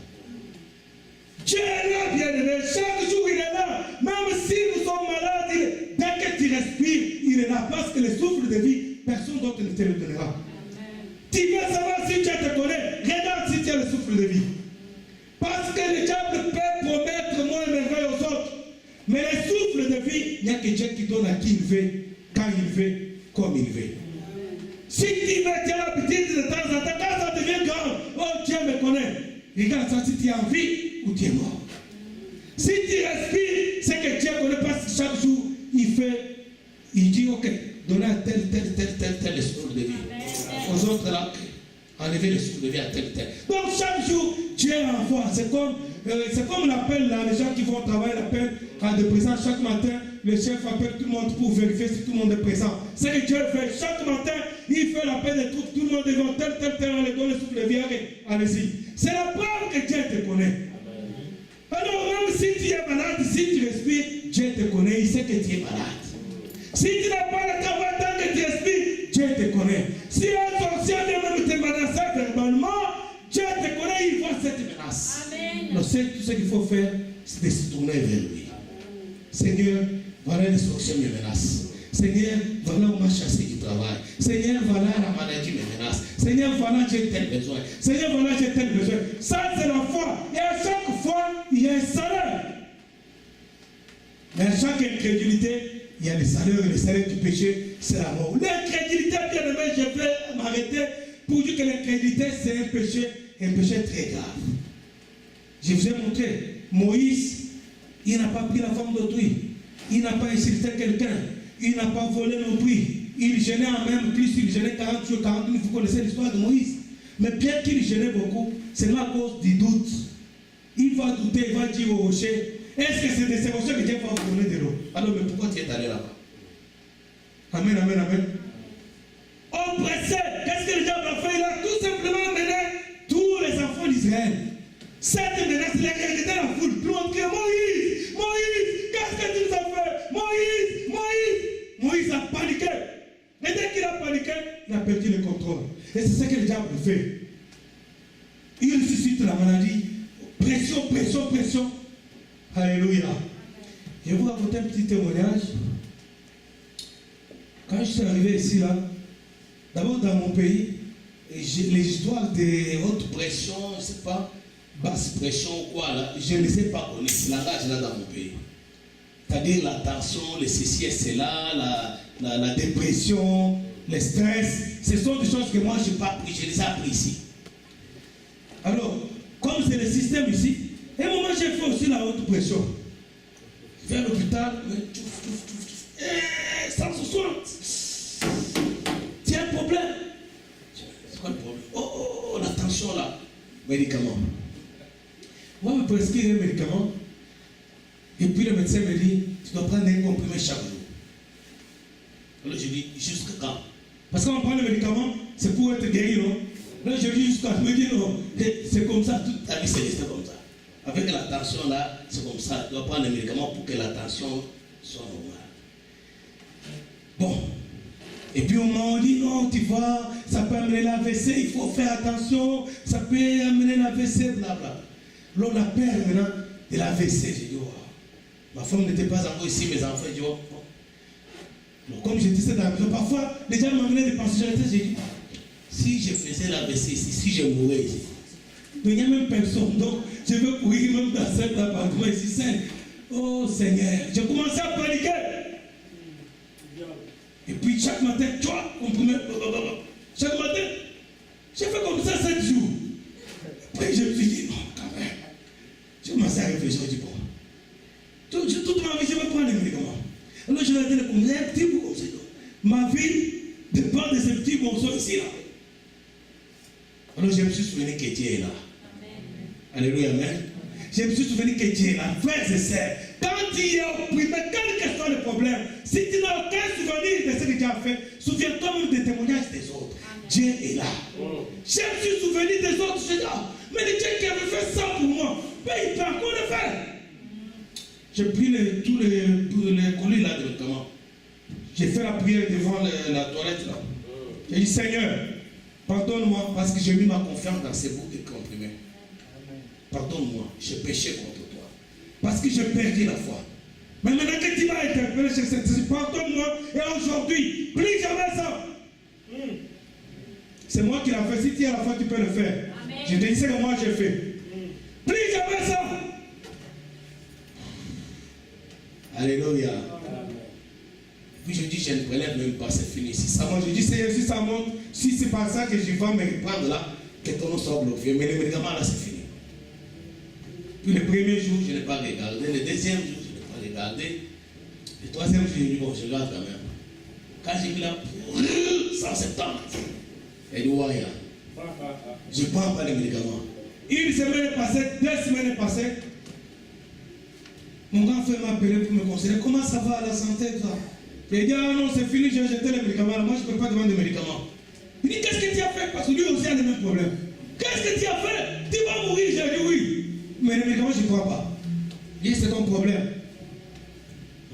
Dieu est là, bien aimé. Chaque jour, il est là. Même si nous sommes malades, dès que tu respires, il est là. Parce que le souffle de vie, personne d'autre ne te le donnera. Tu veux savoir si Dieu te connaît, regarde si tu as le souffle de vie. Parce que le diable peut promettre moins de merveilles aux autres. Mais le souffle de vie, il n'y a que Dieu qui donne à qui il veut, quand il veut, comme il veut. Si tu veux, tu as l'habitude de temps en temps, quand ça devient grand, oh Dieu me connaît. Regarde ça, si tu es en vie ou tu es mort. Si tu respires, c'est que Dieu connaît, parce que chaque jour, il dit, ok, donnez à tel le souffle de vie. Aux autres là, enlever le souffle de vie à tel. Donc chaque jour, Dieu envoie. C'est comme l'appel là, les gens qui vont travailler l'appel à de présent chaque matin. Le chef appelle tout le monde pour vérifier si tout le monde est présent. C'est que Dieu fait. Chaque matin, il fait l'appel de tout le monde devant tel, on les donne le souffle de vie. Allez-y. C'est la preuve que Dieu te connaît. Alors même si tu es malade, si tu respires, Dieu te connaît, il sait que tu es malade. Si tu n'as pas le travail tant que tu respires, Dieu te connaît. Si un sorcier vient même te menacer verbalement, Dieu te connaît, il voit cette menace. Amen. Donc tout ce qu'il faut faire, c'est de se tourner vers lui. Seigneur, voilà les sorciers me menacent. Seigneur, voilà où m'a chassé du travail. Seigneur, voilà la maladie me menace. Seigneur, voilà j'ai tel besoin. Seigneur, voilà j'ai tel besoin. Ça, c'est la foi. Et à chaque fois, il y a un salaire. Mais à chaque incrédulité, il y a le salaire. Et le salaire du péché, c'est la mort. L'incrédulité, bien aimé, je vais m'arrêter pour dire que l'incrédulité, c'est un péché très grave. Je vous ai montré, Moïse, il n'a pas pris la femme d'autrui. Il n'a pas insulté quelqu'un. Il n'a pas volé non plus. Il gênait en même plus, il gênait 40 jours, 40 jours. Vous connaissez l'histoire de Moïse. Mais bien qu'il gênait beaucoup, c'est à cause du doute. Il va douter, il va dire au rocher, est-ce que c'est de ces rochers que Dieu va vous donner de l'eau? Alors, mais pourquoi tu es allé là-bas? Amen, amen, amen. Oppressé, qu'est-ce que le diable a fait? Il a tout simplement amené tous les enfants d'Israël. Cette menace, il a regardé la foule. Tout le monde crie, Moïse, qu'est-ce que tu nous as fait? Moïse a paniqué. Et dès qu'il a paniqué, il a perdu le contrôle. Et c'est ce que le diable fait. Il suscite la maladie. Pression. Alléluia. raconter un petit témoignage. Quand je suis arrivé ici, là, d'abord dans mon pays, les histoires de haute pression, je ne sais pas, basse pression ou quoi, là, je ne les ai pas connues. Ce langage là dans mon pays. C'est-à-dire la tension, le ceci et cela, la dépression, le stress, ce sont des choses que moi je n'ai pas appris, je les ai appris ici. Alors, comme c'est le système ici, et moi j'ai fait aussi la haute pression. Je vais à l'hôpital, 160. C'est un problème. C'est quoi le problème? Oh, la tension là. Médicament. Moi, je me prescris un médicament. Et puis le médecin me dit, tu dois prendre un comprimé chaque jour. Alors je dis, jusqu'à quand? Parce qu'on prend le médicament, c'est pour être guéri, non? Là je dis jusqu'à, je me dis non, c'est comme ça, toute ta vie c'est resté comme ça. Avec la tension là, c'est comme ça. Tu dois prendre le médicament pour que la tension soit normale. Bon. Et puis on m'a dit, non, tu vois, ça peut amener l'AVC, il faut faire attention, ça peut amener l'AVC, blabla. Alors la peur maintenant de l'AVC, j'ai dit, oh, ma femme n'était pas encore ici, mes enfants, j'ai dit, oh, bon. Donc, comme je disais dans la maison, parfois, les gens m'amenaient des pensées, j'ai dit, si je faisais l'AVC ici, si je mourais ici, mais il n'y a même personne, donc je veux courir même dans cet appartement ici, oh Seigneur, j'ai commencé à paniquer. Et puis chaque matin, tu vois, chaque matin, j'ai fait comme ça 7 jours. Après je me suis dit, non, quand même. J'ai commencé à réfléchir, je dis, bon, toute ma vie, je vais prendre les médicaments. Alors je vais dire, comme un petit bout comme ça. Ma vie dépend de ces petits morceaux ici, là. Alors je me suis souvenu que Dieu est là. Amen. Alléluia, amen. Je me suis souvenu que Dieu est là. Frères et sœurs, quand tu es opprimé, quel que soit le problème, si tu n'as aucun souvenir de ce que tu as fait, souviens-toi même des témoignages des autres. Amen. Dieu est là. Je me suis souvenu des autres. Je dis, mais le Dieu qui avait fait ça pour moi, mais il peut encore le faire. J'ai pris tous les colis là directement. J'ai fait la prière devant la toilette là. J'ai dit, Seigneur, pardonne-moi parce que j'ai mis ma confiance dans ces bouts de comprimés. Pardonne-moi, j'ai péché contre toi. Parce que j'ai perdu la foi. Mais maintenant que tu m'as interpellé, je sais, pardonne-moi. Et aujourd'hui, plus jamais ça. C'est moi qui l'ai fait. Si tu as la foi, tu peux le faire. Amen. Je te dis ce que moi j'ai fait. Plus jamais ça. Alléluia. Puis je dis, je ne prélève même pas, c'est fini. Si ça monte, je dis, Seigneur, si ça monte, si c'est pas ça que je vais me reprendre là, que ton nom soit glorifié. Mais les médicaments là, c'est fini. Puis le premier jour, je n'ai pas regardé. Le deuxième jour, je n'ai pas regardé. Le troisième jour, je dis, bon, je regarde quand même. Quand j'ai vu là, 170. Et dit, ouais, je ne prends pas les médicaments. Une semaine est passée, 2 semaines est passées. Mon grand frère m'a appelé pour me conseiller. Comment ça va à la santé, ça? Il dit, ah non, c'est fini, j'ai jeté les médicaments. Moi, je ne peux pas demander des médicaments. Il dit, qu'est-ce que tu as fait? Parce que lui aussi a le même problème. Qu'est-ce que tu as fait? Tu vas mourir. J'ai dit oui. Mais les médicaments, je ne crois pas. Il dit, c'est ton problème.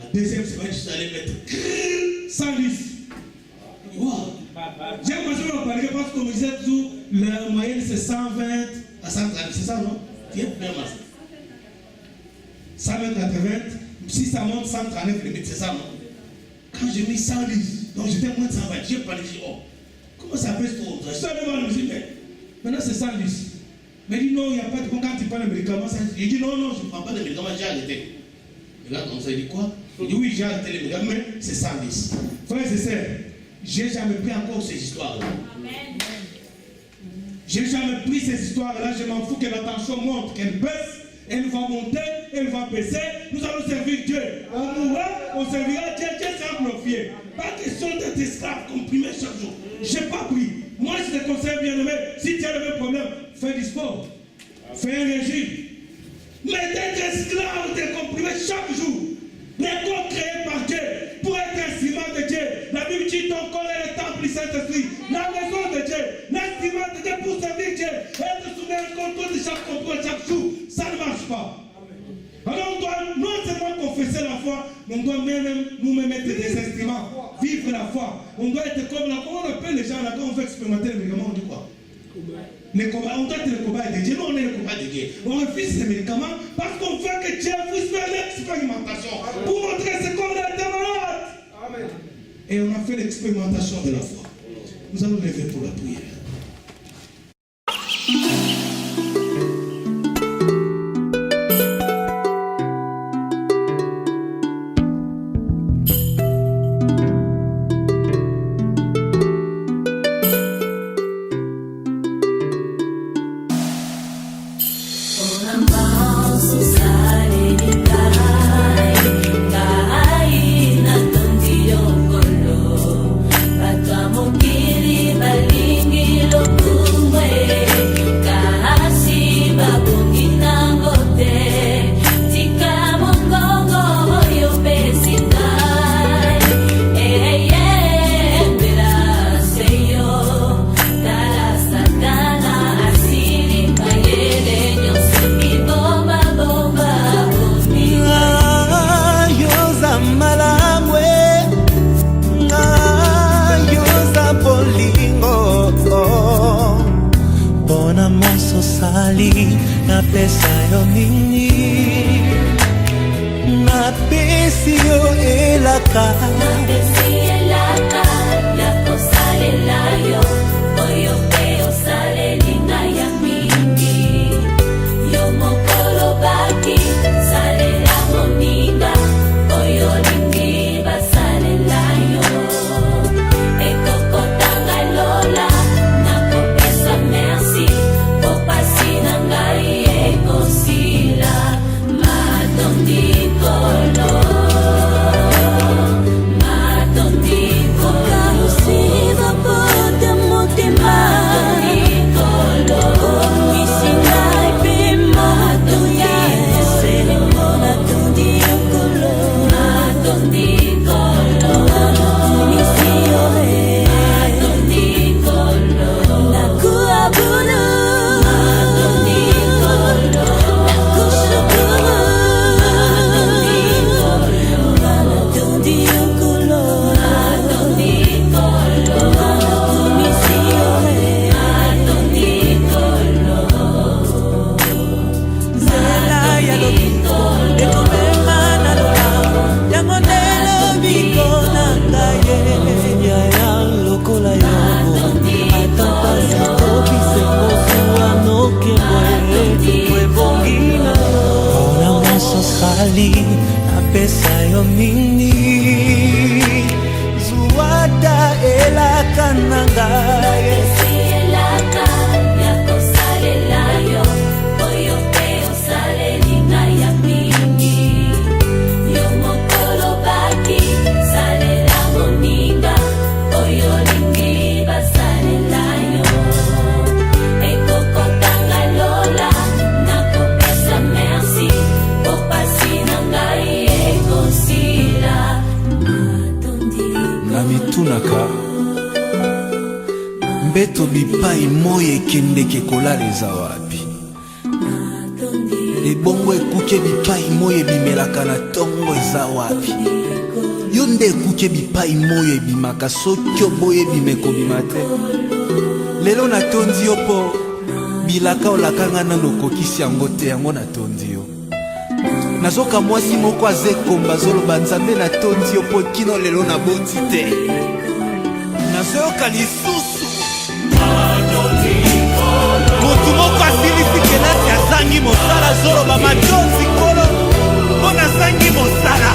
La deuxième semaine, je suis allé mettre 110. Wow. J'ai commencé à parler parce qu'on me disait toujours, la moyenne c'est 120 à 130. C'est ça, non? Tu es bien massé. 120 à 80. Si ça monte 139 limite, c'est ça, non? Quand j'ai mis 110, donc j'étais moins de 120, j'ai pas dit, oh, comment ça pèse trop? Je suis allé voir le monsieur, mais maintenant c'est 110. Mais il dit non, il n'y a pas de quand tu prends les médicaments. Il dit non, non, je ne prends pas les médicaments, j'ai arrêté. Et là, comme ça, il dit quoi? Il dit oui, j'ai arrêté les médicaments, mais c'est 110. Frères et sœurs, j'ai jamais pris encore ces histoires-là. Amen. J'ai jamais pris ces histoires-là, je m'en fous que la tension monte, qu'elle baisse. Elle va monter, elle va baisser. Nous allons servir Dieu. On mourra, on servira Dieu, Dieu sera glorifié. Pas question d'être esclave, comprimé chaque jour. Je n'ai pas pris. Moi, je te conseille, bien aimé, si tu as le même problème, fais du sport. Fais un régime. Mais d'être esclave, de comprimer chaque jour. Les corps créés par Dieu pour être instrument de Dieu. La Bible dit ton corps est le temple du Saint-Esprit. La maison de Dieu. L'instrument de Dieu pour servir Dieu. Être sous le contrôle de chaque contrôle chaque jour. Ça ne marche pas. Alors on doit non seulement confesser la foi, mais on doit même nous-mêmes être des instruments. Vivre la foi. On doit être comme la foi. On appelle les gens là quand on veut expérimenter les médicaments, on dit quoi? Le combat, on doit être le combat de Dieu, nous on est le combat de Dieu. On refuse ces médicaments parce qu'on veut que Dieu puisse faire l'expérimentation pour montrer ce qu'on a été malade. Amen. Et on a fait l'expérimentation de la foi. Nous allons lever pour la prière. Mbeto bipai moye kendeke kolala eza wapi? Ebongo ekuke bipai moye bimelaka na tongo eza wapi? Yo nde ekuke bipai moye ebimaka soki oboye bimeko bimate. Lelo natondi yo po bilaka olakanga nano kokisi yango te, yango natondi yo. Nazoka mwasi moko azekomba zoloba nzambe natondi yo po kino lelo naboti te. Nazoka lisusu motu moko asilisi kelasi azangi mosala zoloba majonzi kolo mpo nazangi mosala.